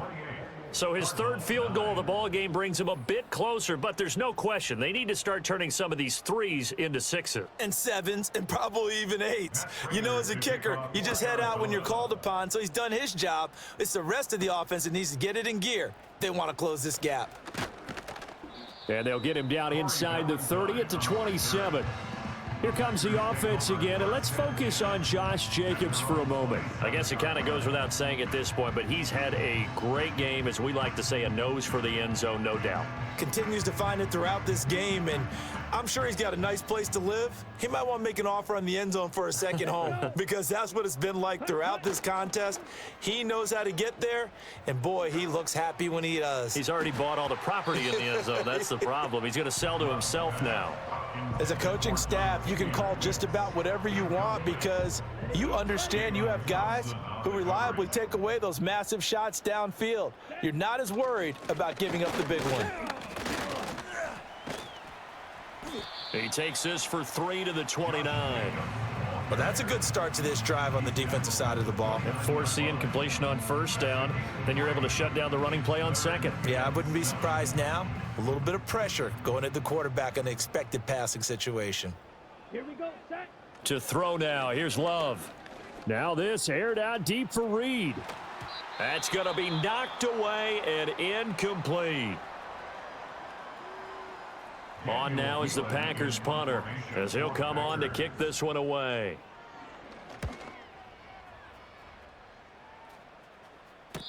So his 3rd field goal of the ball game brings him a bit closer, but there's no question they need to start turning some of these 3s into 6s. And 7s, and probably even 8s. You know, as a kicker, you just head out when you're called upon, so he's done his job. It's the rest of the offense that needs to get it in gear. They want to close this gap. And they'll get him down inside the 30 at the 27. Here comes the offense again, and let's focus on Josh Jacobs for a moment. I guess it kind of goes without saying at this point, but he's had a great game, as we like to say, a nose for the end zone, no doubt. Continues to find it throughout this game, and I'm sure he's got a nice place to live. He might want to make an offer on the end zone for a second home, because that's what it's been like throughout this contest. He knows how to get there, and boy, he looks happy when he does. He's already bought all the property in the end zone. That's the problem. He's going to sell to himself now. As a coaching staff, you can call just about whatever you want because you understand you have guys who reliably take away those massive shots downfield. You're not as worried about giving up the big one. He takes this for 3 to the 29. Well, that's a good start to this drive on the defensive side of the ball. Force the incompletion on 1st down. Then you're able to shut down the running play on 2nd. Yeah, I wouldn't be surprised now. A little bit of pressure going at the quarterback in the expected passing situation. Here we go, set. To throw now. Here's Love. Now this aired out deep for Reed. That's going to be knocked away and incomplete. On now is the Packers punter as he'll come on to kick this one away.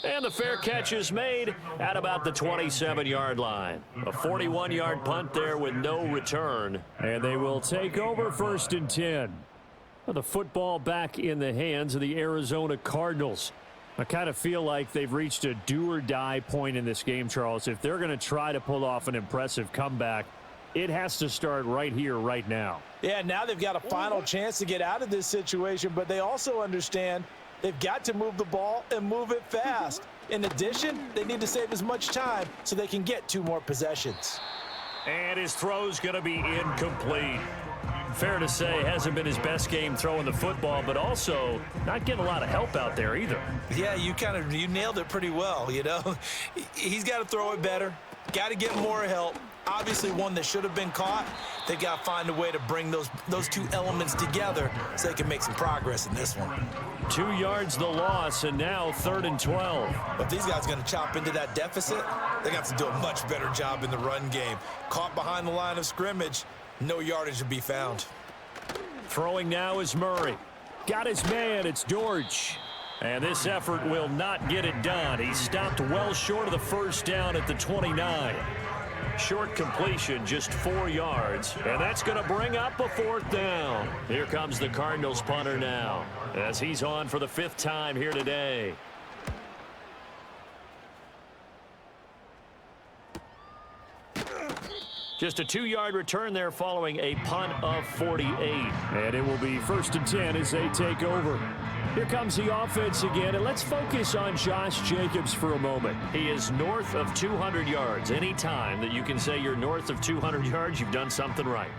And the fair catch is made at about the 27-yard line. A 41-yard punt there with no return. And they will take over 1st and 10. The football back in the hands of the Arizona Cardinals. I kind of feel like they've reached a do-or-die point in this game, Charles. If they're going to try to pull off an impressive comeback, it has to start right here, right now. Yeah, now they've got a final chance to get out of this situation, but they also understand they've got to move the ball and move it fast. In addition, they need to save as much time so they can get 2 more possessions. And his throw's going to be incomplete. Fair to say, hasn't been his best game throwing the football, but also not getting a lot of help out there either. Yeah, you nailed it pretty well, you know. He's got to throw it better, got to get more help. Obviously one that should have been caught. They've got to find a way to bring those 2 elements together so they can make some progress in this one. 2 yards the loss, and now 3rd and 12. If these guys are going to chop into that deficit, they're going to have to do a much better job in the run game. Caught behind the line of scrimmage, no yardage to be found. Throwing now is Murray. Got his man, it's Dortch. And this effort will not get it done. He stopped well short of the first down at the 29. Short completion, just 4 yards. And that's going to bring up a 4th down. Here comes the Cardinals punter now, as he's on for the 5th time here today. Just a 2-yard return there following a punt of 48. And it will be 1st and 10 as they take over. Here comes the offense again, and let's focus on Josh Jacobs for a moment. He is north of 200 yards. Any time that you can say you're north of 200 yards, you've done something right.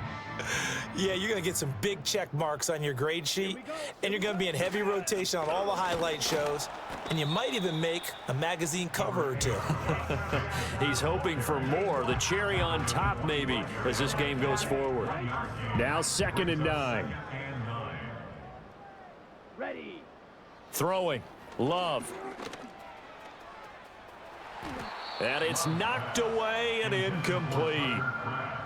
Yeah, you're going to get some big check marks on your grade sheet, and you're going to be in heavy rotation on all the highlight shows, and you might even make a magazine cover or 2. He's hoping for more, the cherry on top maybe, as this game goes forward. Now 2nd and 9. Ready. Throwing. Love. And it's knocked away and incomplete.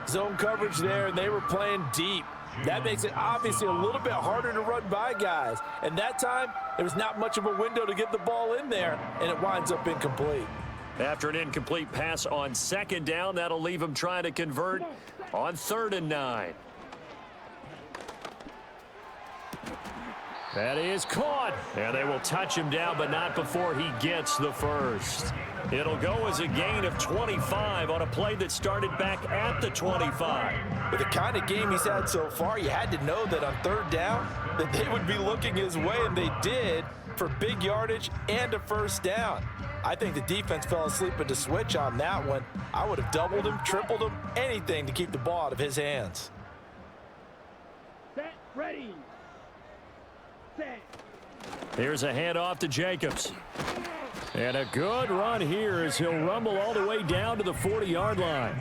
Zone coverage there, and they were playing deep. That makes it obviously a little bit harder to run by guys. And that time, there was not much of a window to get the ball in there, and it winds up incomplete. After an incomplete pass on 2nd down, that'll leave him trying to convert on 3rd and 9. That is caught. And they will touch him down, but not before he gets the first. It'll go as a gain of 25 on a play that started back at the 25. With the kind of game he's had so far, you had to know that on 3rd down that they would be looking his way, and they did, for big yardage and a 1st down. I think the defense fell asleep at the switch on that one. I would have doubled him, tripled him, anything to keep the ball out of his hands. Set. Ready. Set. Here's a handoff to Jacobs. And a good run here as he'll rumble all the way down to the 40-yard line.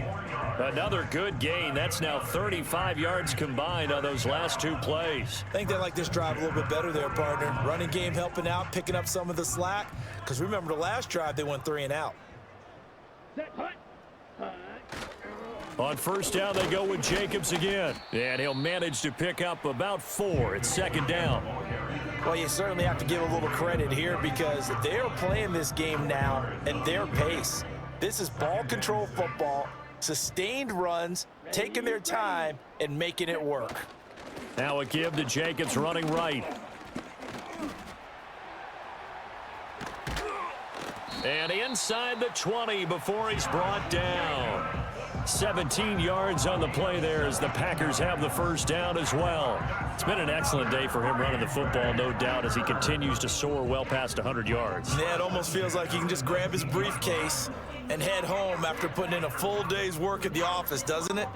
Another good gain. That's now 35 yards combined on those last 2 plays. I think they like this drive a little bit better there, partner. Running game helping out, picking up some of the slack. Because remember the last drive, they went 3 and out. Set. Hut. Hut. On 1st down, they go with Jacobs again. And he'll manage to pick up about 4 at 2nd down. Well, you certainly have to give a little credit here because they're playing this game now at their pace. This is ball control football, sustained runs, taking their time, and making it work. Now a give to Jacobs running right. And inside the 20 before he's brought down. 17 yards on the play there as the Packers have the 1st down as well. It's been an excellent day for him running the football, no doubt, as he continues to soar well past 100 yards. Yeah, it almost feels like he can just grab his briefcase and head home after putting in a full day's work at the office, doesn't it?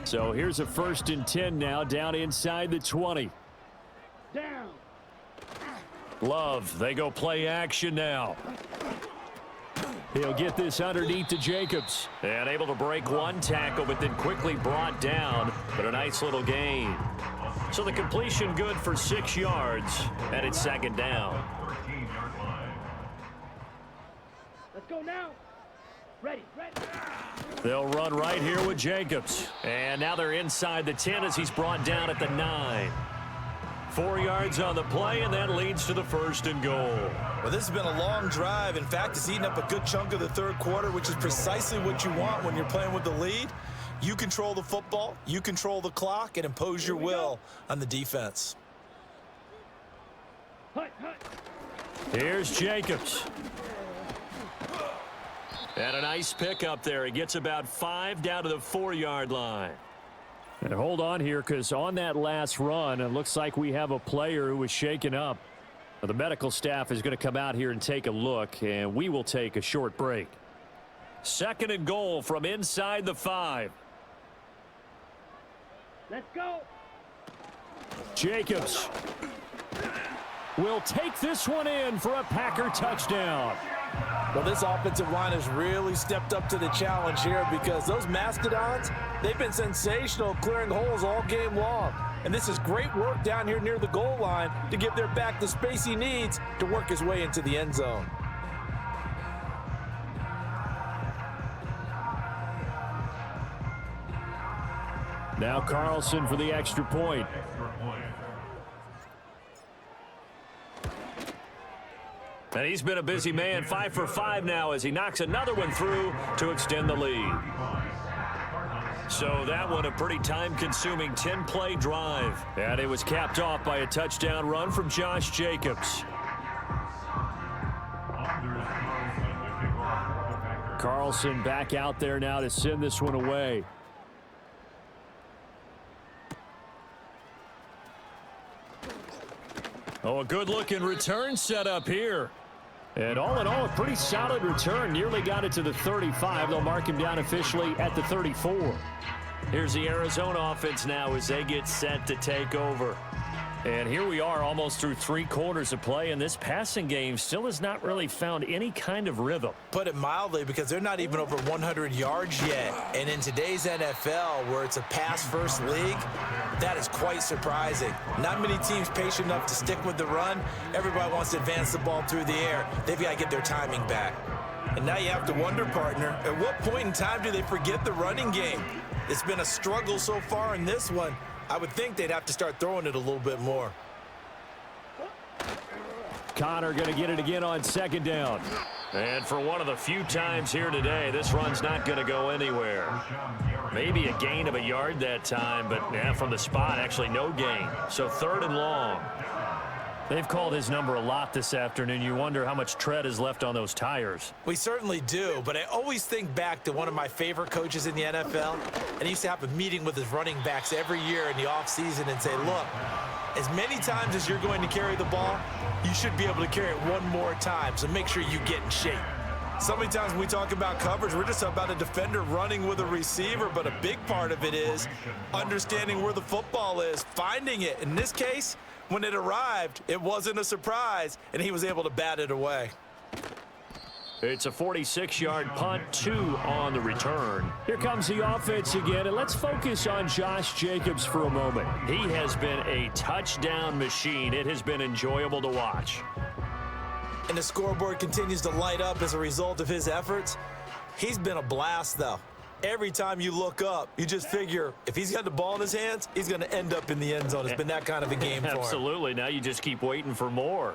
So here's a 1st and 10 now, down inside the 20. Down. Love, they go play action now. He'll get this underneath to Jacobs. And able to break 1 tackle, but then quickly brought down. But a nice little gain. So the completion good for 6 yards, and it's 2nd down. Let's go now. Ready. Ready. They'll run right here with Jacobs. And now they're inside the 10 as he's brought down at the 9. 4 yards on the play, and that leads to the 1st and goal. Well, this has been a long drive. In fact, it's eaten up a good chunk of the third quarter, which is precisely what you want when you're playing with the lead. You control the football, you control the clock, and impose your will on the defense. Here's Jacobs. And a nice pickup there. He gets about 5 down to the 4-yard line. And hold on here, because on that last run, it looks like we have a player who was shaken up. Now, the medical staff is going to come out here and take a look, and we will take a short break. 2nd and goal from inside the 5. Let's go. Jacobs will take this one in for a Packer touchdown. Well, this offensive line has really stepped up to the challenge here because those Mastodons, they've been sensational clearing holes all game long. And this is great work down here near the goal line to give their back the space he needs to work his way into the end zone. Now Carlson for the extra point. And he's been a busy man, 5 for 5 now as he knocks another one through to extend the lead. So that one a pretty time-consuming 10-play drive. And it was capped off by a touchdown run from Josh Jacobs. Carlson back out there now to send this one away. Oh, a good-looking return set up here. And all in all, a pretty solid return. Nearly got it to the 35. They'll mark him down officially at the 34. Here's the Arizona offense now as they get set to take over. And here we are almost through 3 quarters of play, and this passing game still has not really found any kind of rhythm. Put it mildly, because they're not even over 100 yards yet. And in today's NFL, where it's a pass-first league, that is quite surprising. Not many teams patient enough to stick with the run. Everybody wants to advance the ball through the air. They've got to get their timing back. And now you have to wonder, partner, at what point in time do they forget the running game? It's been a struggle so far in this one. I would think they'd have to start throwing it a little bit more. Connor going to get it again on 2nd down. And for one of the few times here today, this run's not going to go anywhere. Maybe a gain of a yard that time, but yeah, from the spot, actually no gain. So 3rd and long. They've called his number a lot this afternoon. You wonder how much tread is left on those tires. We certainly do, but I always think back to one of my favorite coaches in the NFL, and he used to have a meeting with his running backs every year in the offseason and say, look, as many times as you're going to carry the ball, you should be able to carry it one more time, so make sure you get in shape. So many times when we talk about coverage, we're just about a defender running with a receiver, but a big part of it is understanding where the football is, finding it. In this case, when it arrived, it wasn't a surprise, and he was able to bat it away. It's a 46-yard punt, 2 on the return. Here comes the offense again, and let's focus on Josh Jacobs for a moment. He has been a touchdown machine. It has been enjoyable to watch. And the scoreboard continues to light up as a result of his efforts. He's been a blast, though. Every time you look up, you just figure if he's got the ball in his hands, he's going to end up in the end zone. It's been that kind of a game for him. Absolutely. Now you just keep waiting for more.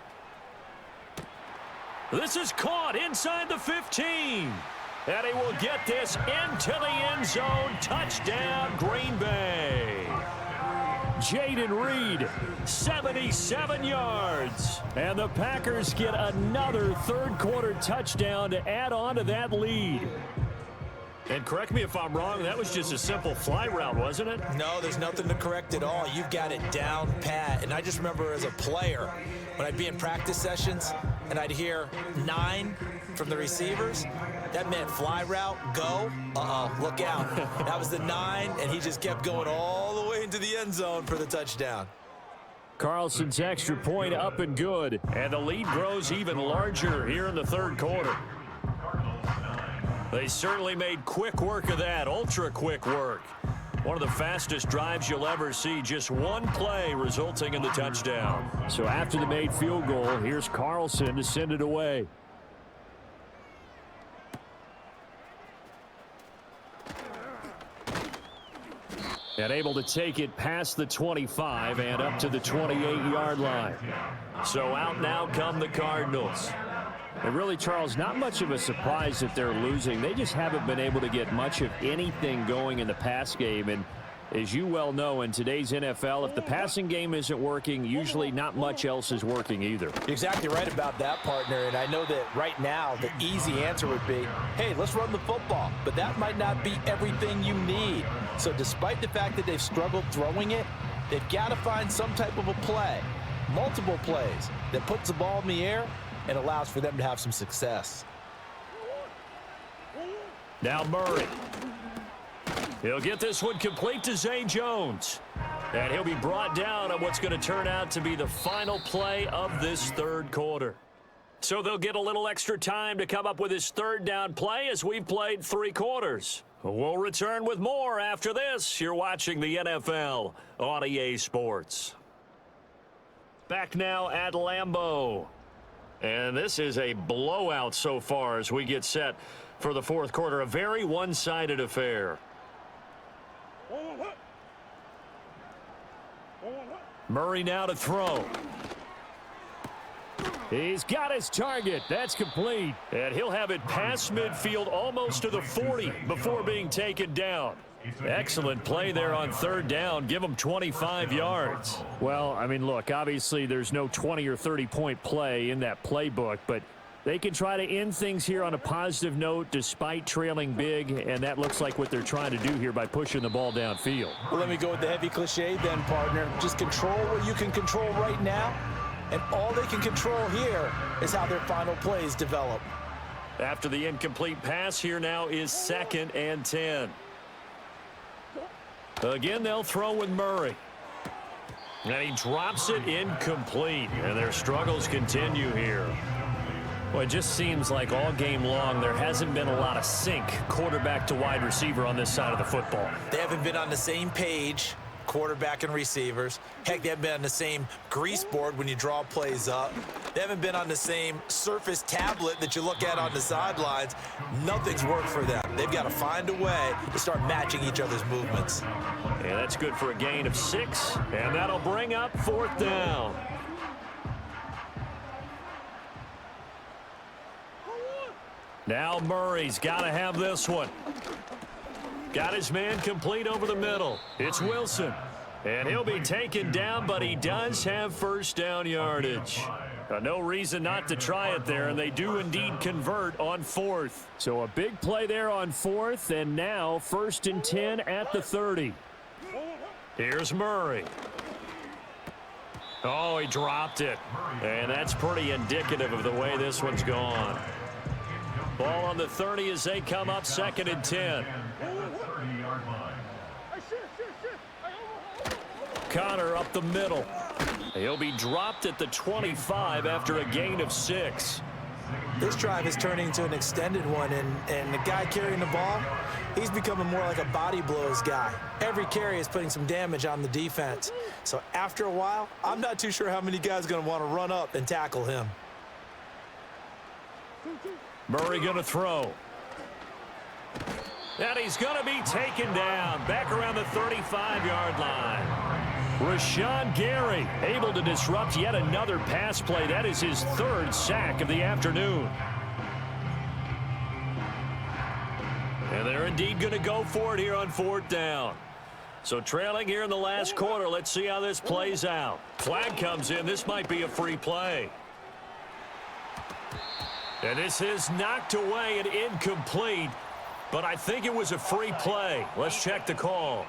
This is caught inside the 15. And he will get this into the end zone. Touchdown, Green Bay. Jaden Reed, 77 yards. And the Packers get another 3rd quarter touchdown to add on to that lead. And correct me if I'm wrong, that was just a simple fly route, wasn't it? No, there's nothing to correct at all. You've got it down pat. And I just remember as a player, when I'd be in practice sessions and I'd hear 9 from the receivers, that meant fly route, go, look out. That was the 9, and he just kept going all the way into the end zone for the touchdown. Carlson's extra point up and good. And the lead grows even larger here in the 3rd quarter. They certainly made quick work of that, ultra-quick work. One of the fastest drives you'll ever see, just one play resulting in the touchdown. So after the made field goal, here's Carlson to send it away. And able to take it past the 25 and up to the 28-yard line. So out now come the Cardinals. And really, Charles, not much of a surprise that they're losing. They just haven't been able to get much of anything going in the pass game. And as you well know, in today's NFL, if the passing game isn't working, usually not much else is working either. You're exactly right about that, partner. And I know that right now the easy answer would be, hey, let's run the football. But that might not be everything you need. So despite the fact that they've struggled throwing it, they've got to find some type of a play, multiple plays, that puts the ball in the air and allows for them to have some success. Now Murray. He'll get this one complete to Zay Jones. And he'll be brought down on what's going to turn out to be the final play of this third quarter. So they'll get a little extra time to come up with his third down play as we've played 3 quarters. We'll return with more after this. You're watching the NFL on EA Sports. Back now at Lambeau. And this is a blowout so far as we get set for the fourth quarter. A very one-sided affair. Murray now to throw. He's got his target. That's complete. And he'll have it past midfield almost to the 40 before being taken down. Excellent play there on third down. Give them 25 yards. Well, I mean, look, obviously there's no 20 or 30-point play in that playbook, but they can try to end things here on a positive note despite trailing big, and that looks like what they're trying to do here by pushing the ball downfield. Well, let me go with the heavy cliche then, partner. Just control what you can control right now, and all they can control here is how their final plays develop. After the incomplete pass, here now is 2nd and 10. Again, they'll throw with Murray. And he drops it incomplete. And their struggles continue here. Well, it just seems like all game long there hasn't been a lot of sync quarterback to wide receiver on this side of the football. They haven't been on the same page, quarterback and receivers. Heck, they haven't been on the same grease board when you draw plays up. They haven't been on the same Surface tablet that you look at on the sidelines. Nothing's worked for them. They've got to find a way to start matching each other's movements. And that's good for a gain of 6, and that'll bring up 4th down. Now Murray's got to have this one. Got his man complete over the middle. It's Wilson. And he'll be taken down, but he does have first down yardage. No reason not to try it there, and they do indeed convert on 4th. So a big play there on 4th, and now 1st and 10 at the 30. Here's Murray. Oh, he dropped it. And that's pretty indicative of the way this one's gone. Ball on the 30 as they come up 2nd and 10. Connor up the middle. He'll be dropped at the 25 after a gain of 6. This drive is turning into an extended one, and the guy carrying the ball, he's becoming more like a body blows guy. Every carry is putting some damage on the defense. So after a while, I'm not too sure how many guys are going to want to run up and tackle him. Murray going to throw. And he's going to be taken down back around the 35-yard line. Rashawn Gary able to disrupt yet another pass play. That is his 3rd sack of the afternoon. And they're indeed going to go for it here on 4th down. So trailing here in the last quarter. Let's see how this plays out. Flag comes in. This might be a free play. And this is knocked away and incomplete. But I think it was a free play. Let's check the call.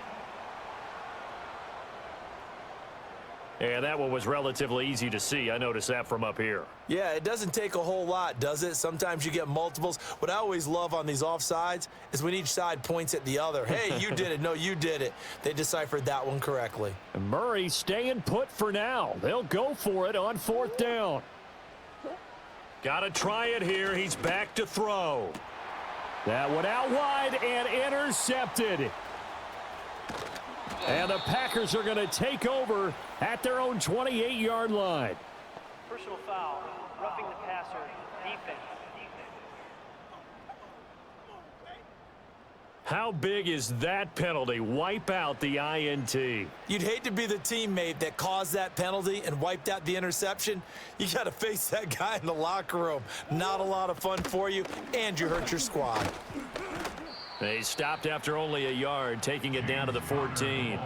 And that one was relatively easy to see. I noticed that from up here. Yeah, it doesn't take a whole lot, does it? Sometimes you get multiples. What I always love on these offsides is when each side points at the other. Hey, you did it. No, you did it. They deciphered that one correctly. And Murray staying put for now. They'll go for it on 4th down. Got to try it here. He's back to throw. That one out wide and intercepted. And the Packers are going to take over at their own 28-yard line. Personal foul, roughing the passer, defense. How big is that penalty? Wipe out the INT. You'd hate to be the teammate that caused that penalty and wiped out the interception. You got to face that guy in the locker room. Not a lot of fun for you, and you hurt your squad. They stopped after only a yard, taking it down to the 14.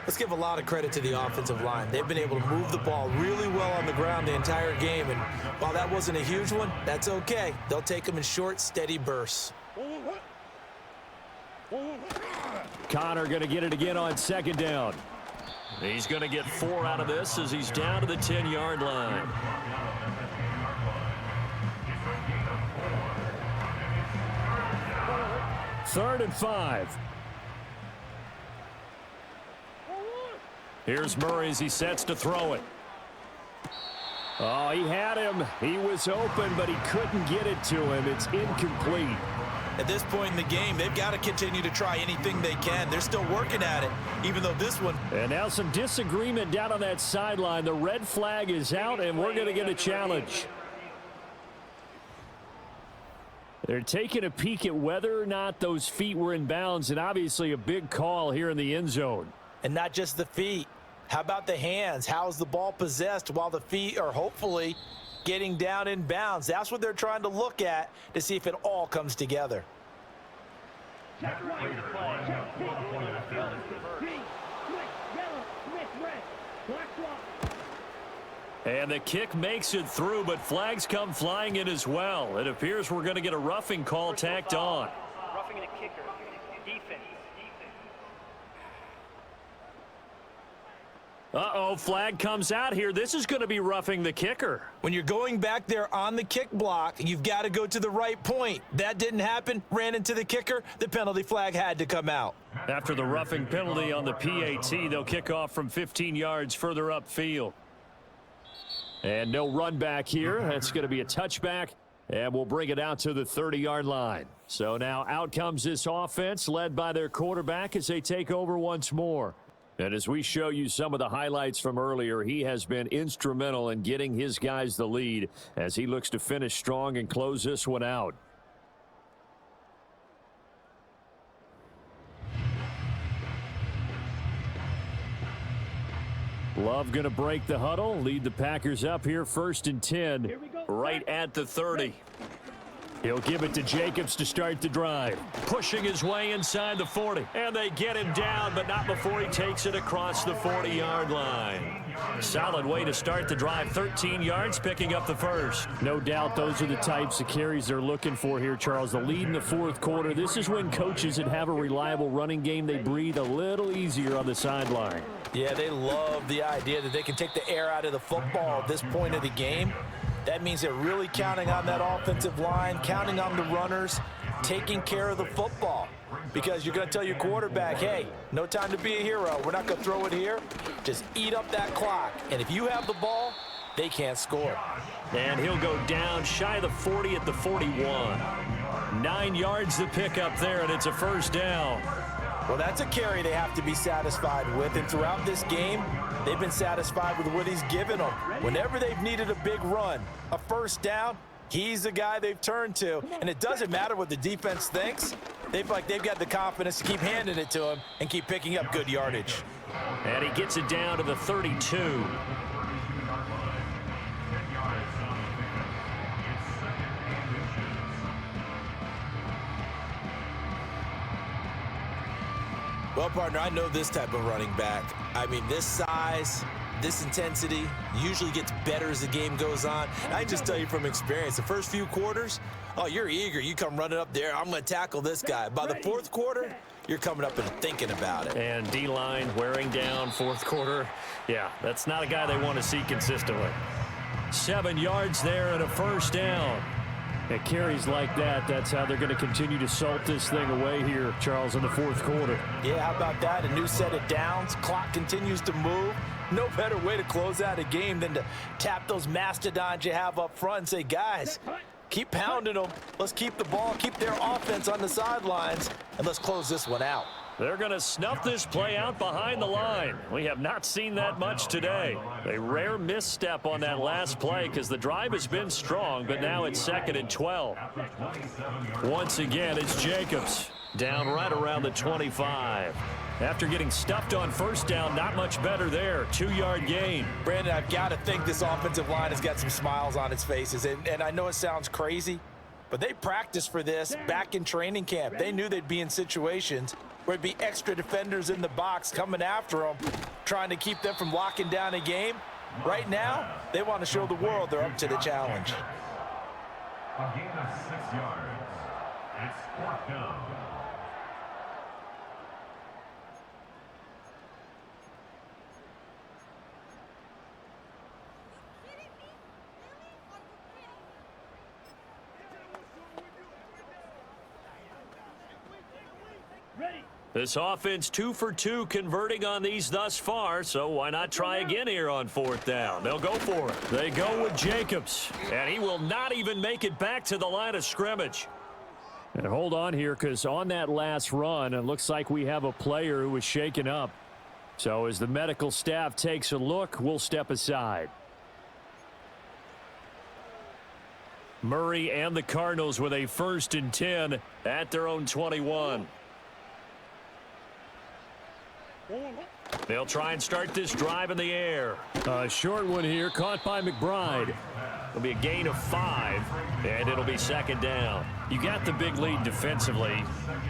Let's give a lot of credit to the offensive line. They've been able to move the ball really well on the ground the entire game, and while that wasn't a huge one, that's okay. They'll take them in short, steady bursts. Connor going to get it again on second down. He's going to get 4 out of this as he's down to the 10-yard line. Third and 5. Here's Murray as he sets to throw it. Oh, he had him. He was open, but he couldn't get it to him. It's incomplete. At this point in the game, they've got to continue to try anything they can. They're still working at it, even though this one... And now some disagreement down on that sideline. The red flag is out, and we're going to get a challenge. They're taking a peek at whether or not those feet were in bounds, and obviously a big call here in the end zone. And not just the feet. How about the hands? How's the ball possessed while the feet are hopefully getting down in bounds? That's what they're trying to look at to see if it all comes together. Check right. Check pink. Green. Switch. Yellow. Switch. Red. Black block. And the kick makes it through, but flags come flying in as well. It appears we're going to get a roughing call tacked on. Roughing the kicker. Defense. Uh-oh, flag comes out here. This is going to be roughing the kicker. When you're going back there on the kick block, you've got to go to the right point. That didn't happen. Ran into the kicker. The penalty flag had to come out. After the roughing penalty on the PAT, they'll kick off from 15 yards further upfield. And no run back here. That's going to be a touchback, and we'll bring it out to the 30-yard line. So now out comes this offense, led by their quarterback as they take over once more. And as we show you some of the highlights from earlier, he has been instrumental in getting his guys the lead as he looks to finish strong and close this one out. Love going to break the huddle, lead the Packers up here 1st and 10, right at the 30. He'll give it to Jacobs to start the drive. Pushing his way inside the 40. And they get him down, but not before he takes it across the 40-yard line. Solid way to start the drive. 13 yards, picking up the first. No doubt those are the types of carries they're looking for here, Charles. The lead in the 4th quarter. This is when coaches that have a reliable running game, they breathe a little easier on the sideline. Yeah, they love the idea that they can take the air out of the football at this point of the game. That means they're really counting on that offensive line, counting on the runners, taking care of the football. Because you're going to tell your quarterback, hey, no time to be a hero. We're not going to throw it here. Just eat up that clock. And if you have the ball, they can't score. And he'll go down shy of the 40 at the 41. 9 yards to pick up there, and it's a first down. Well, that's a carry they have to be satisfied with. And throughout this game, they've been satisfied with what he's given them. Whenever they've needed a big run, a first down, he's the guy they've turned to. And it doesn't matter what the defense thinks. They've got the confidence to keep handing it to him and keep picking up good yardage. And he gets it down to the 32. Well, partner, I know this type of running back. I mean, this size, this intensity usually gets better as the game goes on. And I just tell you from experience, the first few quarters, oh, you're eager. You come running up there. I'm going to tackle this guy. By the 4th quarter, you're coming up and thinking about it. And D-line wearing down 4th quarter. Yeah, that's not a guy they want to see consistently. 7 yards there and a first down. It carries like that. That's how they're going to continue to salt this thing away here, Charles, in the 4th quarter. Yeah, how about that? A new set of downs. Clock continues to move. No better way to close out a game than to tap those mastodons you have up front and say, guys, keep pounding them. Let's keep the ball, keep their offense on the sidelines, and let's close this one out. They're going to snuff this play out behind the line. We have not seen that much today. A rare misstep on that last play because the drive has been strong, but now it's 2nd and 12. Once again, it's Jacobs. Down right around the 25. After getting stuffed on first down, not much better there. 2-yard gain. Brandon, I've got to think this offensive line has got some smiles on its faces. And I know it sounds crazy, but they practiced for this back in training camp. They knew they'd be in situations where it'd be extra defenders in the box coming after them, trying to keep them from locking down a game. Right now, they want to show the world they're up to the challenge. A gain of 6 yards. It's 4th down. Ready. This offense 2 for 2 converting on these thus far, so why not try again here on 4th down? They'll go for it. They go with Jacobs, and he will not even make it back to the line of scrimmage. And hold on here, because on that last run, it looks like we have a player who was shaken up. So as the medical staff takes a look, we'll step aside. Murray and the Cardinals with a 1st and 10 at their own 21. They'll try and start this drive in the air. A short one here, caught by McBride. It'll be a gain of 5, and it'll be 2nd down. You got the big lead defensively,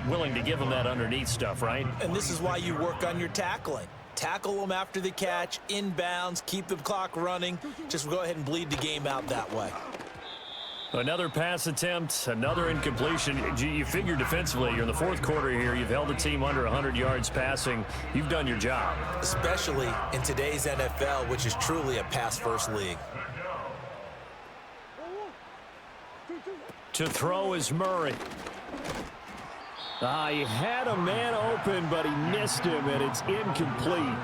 willing to give them that underneath stuff, right? And this is why you work on your tackling. Tackle them after the catch, inbounds, keep the clock running. Just go ahead and bleed the game out that way. Another pass attempt, another incompletion. You figure defensively, you're in the 4th quarter here. You've held the team under 100 yards passing. You've done your job. Especially in today's NFL, which is truly a pass-first league. To throw is Murray. He had a man open, but he missed him, and it's incomplete.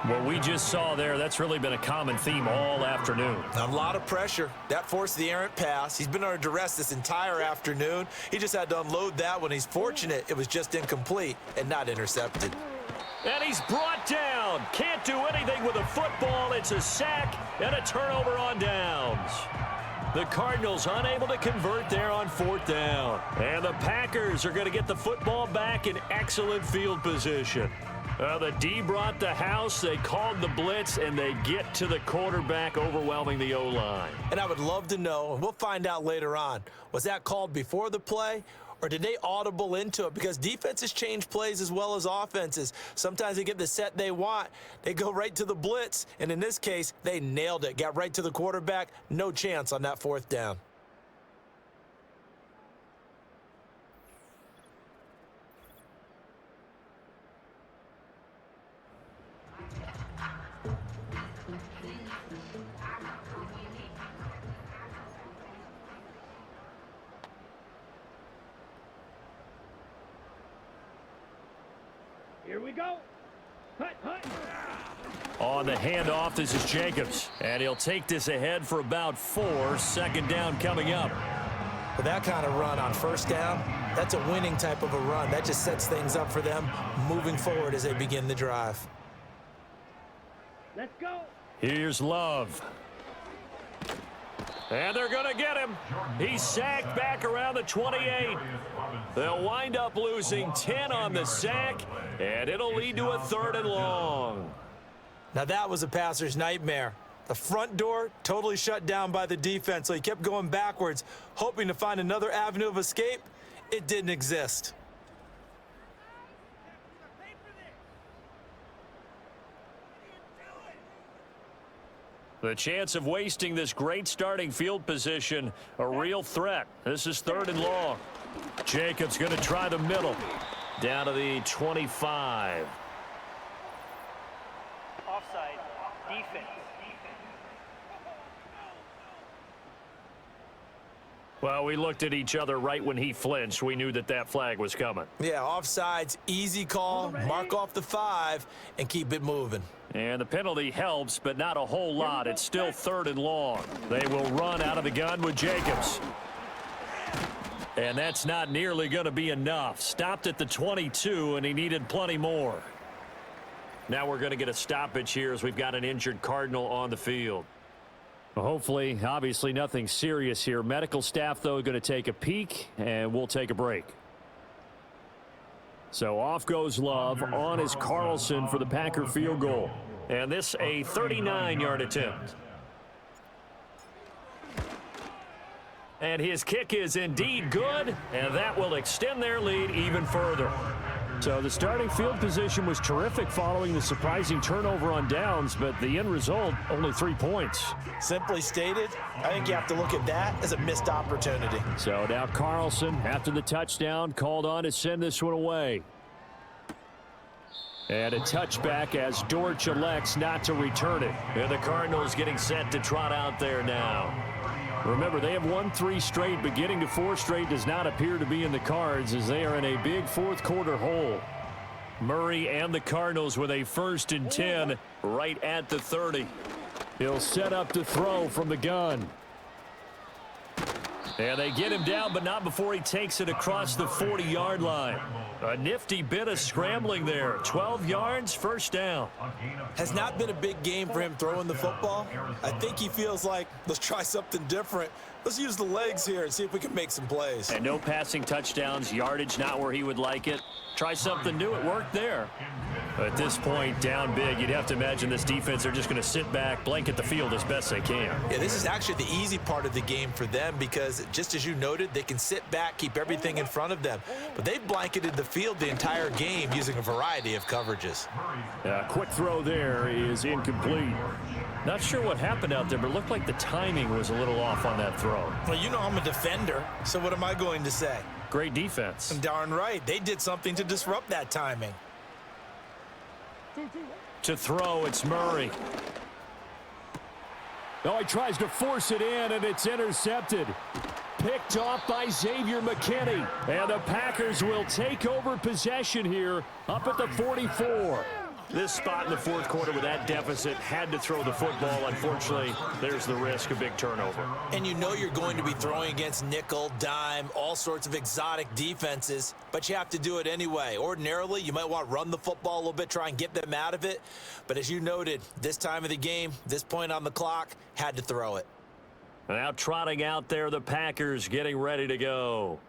What we just saw there, that's really been a common theme all afternoon. A lot of pressure. That forced the errant pass. He's been under duress this entire afternoon. He just had to unload that one. He's fortunate it was just incomplete and not intercepted. And he's brought down. Can't do anything with a football. It's a sack and a turnover on downs. The Cardinals unable to convert there on 4th down. And the Packers are going to get the football back in excellent field position. The D brought the house, they called the blitz, and they get to the quarterback, overwhelming the O-line. And I would love to know, and we'll find out later on, was that called before the play, or did they audible into it? Because defenses change plays as well as offenses. Sometimes they get the set they want. They go right to the blitz, and in this case, they nailed it. Got right to the quarterback. No chance on that 4th down. Here we go. Hut, hut. On the handoff, this is Jacobs. And he'll take this ahead for about 4. 2nd down coming up. With that kind of run on 1st down, that's a winning type of a run. That just sets things up for them moving forward as they begin the drive. Let's go. Here's Love. And they're going to get him. He's sacked back around the 28. They'll wind up losing 10 on the sack, and it'll lead to a 3rd and long. Now that was a passer's nightmare. The front door totally shut down by the defense, so he kept going backwards, hoping to find another avenue of escape. It didn't exist. The chance of wasting this great starting field position, a real threat. This is 3rd and long. Jacobs going to try the middle. Down to the 25. Offside. Defense. Well, we looked at each other right when he flinched. We knew that that flag was coming. Yeah, offsides, easy call, mark off the 5, and keep it moving. And the penalty helps, but not a whole lot. It's still 3rd and long. They will run out of the gun with Jacobs. And that's not nearly going to be enough. Stopped at the 22, and he needed plenty more. Now we're going to get a stoppage here as we've got an injured Cardinal on the field. Well, hopefully, obviously nothing serious here. Medical staff, though, going to take a peek, and we'll take a break. So off goes Love. On is Carlson for the Packer field goal. And this a 39-yard attempt. And his kick is indeed good, and that will extend their lead even further. So the starting field position was terrific following the surprising turnover on downs, but the end result, only 3 points. Simply stated, I think you have to look at that as a missed opportunity. So now Carlson, after the touchdown, called on to send this one away. And a touchback as Dortch elects not to return it. And the Cardinals getting set to trot out there now. Remember, they have won 3 straight, but getting to 4 straight does not appear to be in the cards as they are in a big fourth quarter hole. Murray and the Cardinals with a 1st and 10 right at the 30. He'll set up to throw from the gun. And they get him down, but not before he takes it across the 40-yard line. A nifty bit of scrambling there. 12 yards, first down. Has not been a big game for him throwing the football. I think he feels like, let's try something different. Let's use the legs here and see if we can make some plays. And no passing touchdowns, yardage not where he would like it. Try something new. It worked there. At this point, down big, you'd have to imagine this defense are just going to sit back, blanket the field as best they can. Yeah, this is actually the easy part of the game for them because, just as you noted, they can sit back, keep everything in front of them. But they've blanketed the field the entire game using a variety of coverages. Quick throw there is incomplete. Not sure what happened out there, but it looked like the timing was a little off on that throw. Well, you know I'm a defender, so what am I going to say? Great defense. Darn right. They did something to disrupt that timing. To throw, it's Murray. Oh, he tries to force it in, and it's intercepted. Picked off by Xavier McKinney. And the Packers will take over possession here up at the 44. This spot in the fourth quarter with that deficit had to throw the football. Unfortunately, there's the risk of big turnover. And you know you're going to be throwing against nickel, dime, all sorts of exotic defenses, but you have to do it anyway. Ordinarily, you might want to run the football a little bit, try and get them out of it. But as you noted, this time of the game, this point on the clock, had to throw it. Now trotting out there, the Packers getting ready to go.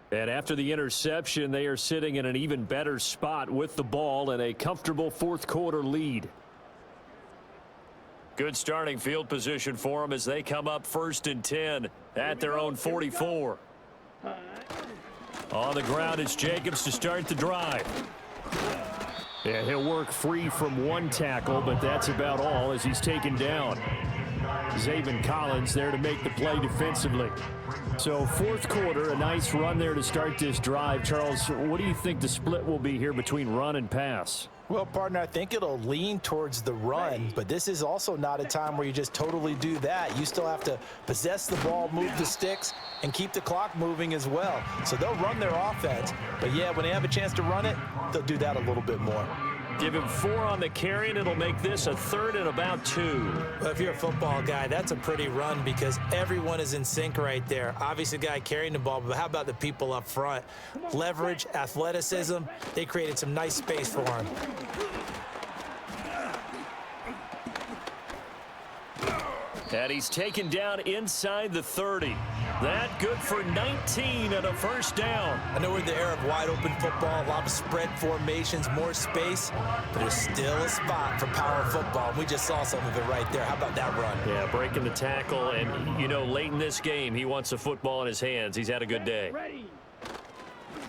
And after the interception, they are sitting in an even better spot with the ball and a comfortable fourth quarter lead. Good starting field position for them as they come up 1st and 10 at their own 44. On the ground, it's Jacobs to start the drive. Yeah, he'll work free from 1 tackle, but that's about all as he's taken down. Zaven Collins there to make the play defensively. So fourth quarter, a nice run there to start this drive. Charles, what do you think the split will be here between run and pass? Well, partner, I think it'll lean towards the run, but this is also not a time where you just totally do that. You still have to possess the ball, move the sticks, and keep the clock moving as well. So they'll run their offense, but yeah, when they have a chance to run it, they'll do that a little bit more. Give him 4 on the carry, and it'll make this a 3rd and about 2. Well, if you're a football guy, that's a pretty run because everyone is in sync right there. Obviously, the guy carrying the ball, but how about the people up front? Leverage, athleticism, they created some nice space for him. And he's taken down inside the 30. That good for 19 and a first down. I know we're in the era of wide open football, a lot of spread formations, more space, but there's still a spot for power football. We just saw some of it right there. How about that run? Yeah, breaking the tackle, and you know, late in this game, he wants the football in his hands. He's had a good day.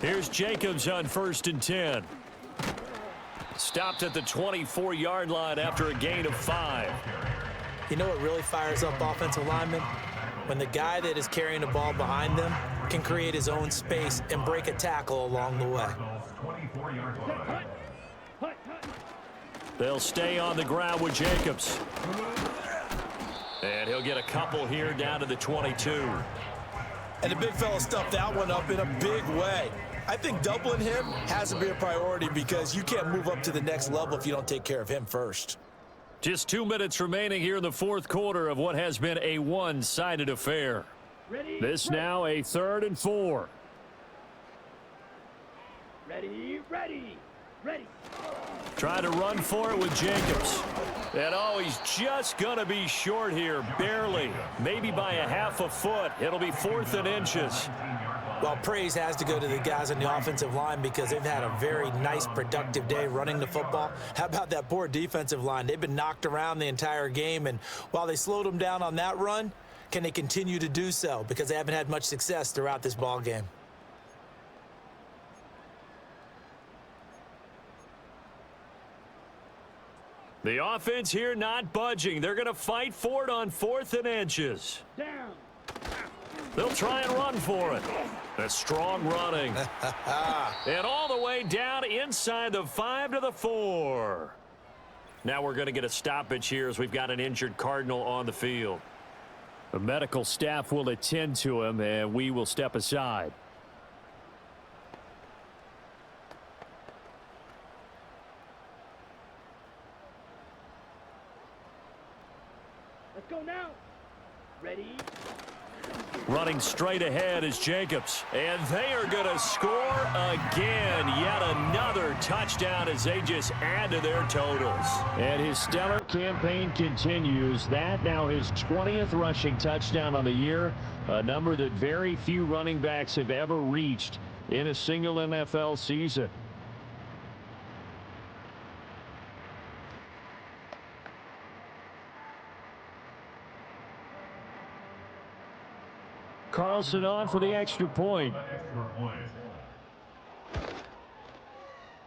Here's Jacobs on 1st and 10. Stopped at the 24-yard line after a gain of 5. You know what really fires up offensive linemen? When the guy that is carrying the ball behind them can create his own space and break a tackle along the way. They'll stay on the ground with Jacobs. And he'll get a couple here down to the 22. And the big fella stuffed that one up in a big way. I think doubling him has to be a priority because you can't move up to the next level if you don't take care of him first. Just 2 minutes remaining here in the fourth quarter of what has been a one-sided affair. This now a 3rd and 4. Ready. Try to run for it with Jacobs. And oh, he's just going to be short here, barely. Maybe by a half a foot. It'll be 4th and inches. Well, praise has to go to the guys on the offensive line because they've had a very nice, productive day running the football. How about that poor defensive line? They've been knocked around the entire game, and while they slowed them down on that run, can they continue to do so? Because they haven't had much success throughout this ball game. The offense here not budging. They're going to fight for it on 4th and inches. Down. They'll try and run for it. That's strong running. And all the way down inside the 5 to the 4. Now we're going to get a stoppage here as we've got an injured Cardinal on the field. The medical staff will attend to him, and we will step aside. Let's go now. Ready? Running straight ahead is Jacobs. And they are going to score again. Yet another touchdown as they just add to their totals. And his stellar campaign continues. That now his 20th rushing touchdown on the year. A number that very few running backs have ever reached in a single NFL season. Carlson on for the extra point.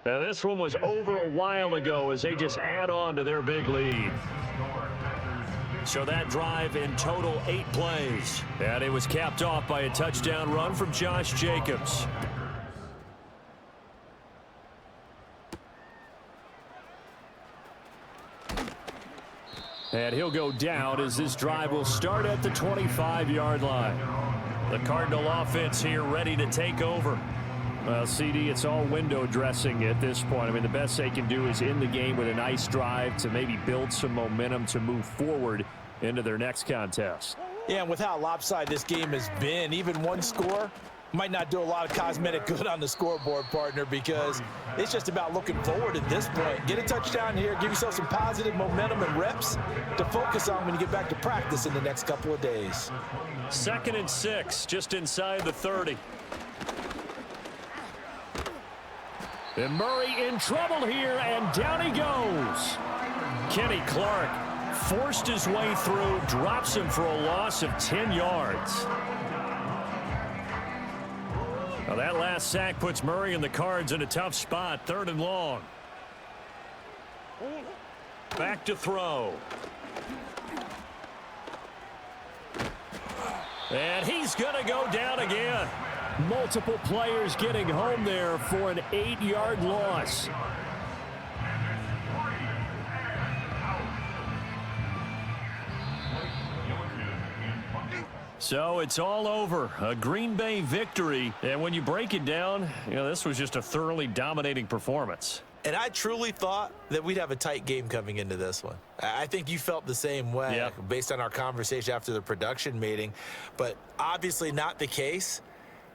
Now this one was over a while ago as they just add on to their big lead. So that drive in total 8 plays. And it was capped off by a touchdown run from Josh Jacobs. And he'll go down as this drive will start at the 25-yard line. The Cardinal offense here ready to take over. Well, CD, it's all window dressing at this point. I mean, the best they can do is end the game with a nice drive to maybe build some momentum to move forward into their next contest. Yeah, and with how lopsided this game has been, even one score might not do a lot of cosmetic good on the scoreboard, partner, because it's just about looking forward at this point. Get a touchdown here, give yourself some positive momentum and reps to focus on when you get back to practice in the next couple of days. 2nd and 6, just inside the 30. And Murray in trouble here, and down he goes. Kenny Clark forced his way through, drops him for a loss of 10 yards. Now that last sack puts Murray and the Cards in a tough spot, 3rd and long. Back to throw. And he's going to go down again. Multiple players getting home there for an 8-yard loss. So it's all over. A Green Bay victory. And when you break it down, you know, this was just a thoroughly dominating performance. And I truly thought that we'd have a tight game coming into this one. I think you felt the same way based on our conversation after the production meeting, but obviously not the case.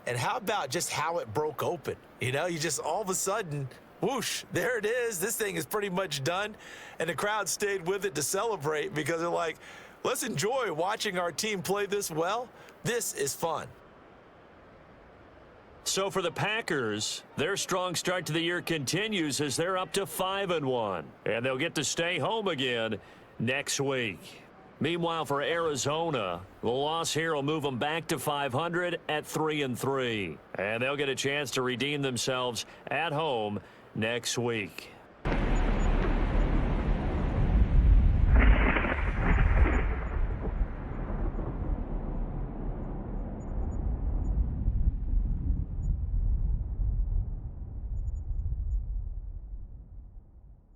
And how about just how it broke open? You know, you just all of a sudden, whoosh, there it is. This thing is pretty much done. And the crowd stayed with it to celebrate because they're like, let's enjoy watching our team play this well. This is fun. So for the Packers, their strong start to the year continues as they're up to 5-1. And they'll get to stay home again next week. Meanwhile, for Arizona, the loss here will move them back to 500 at 3-3. And they'll get a chance to redeem themselves at home next week.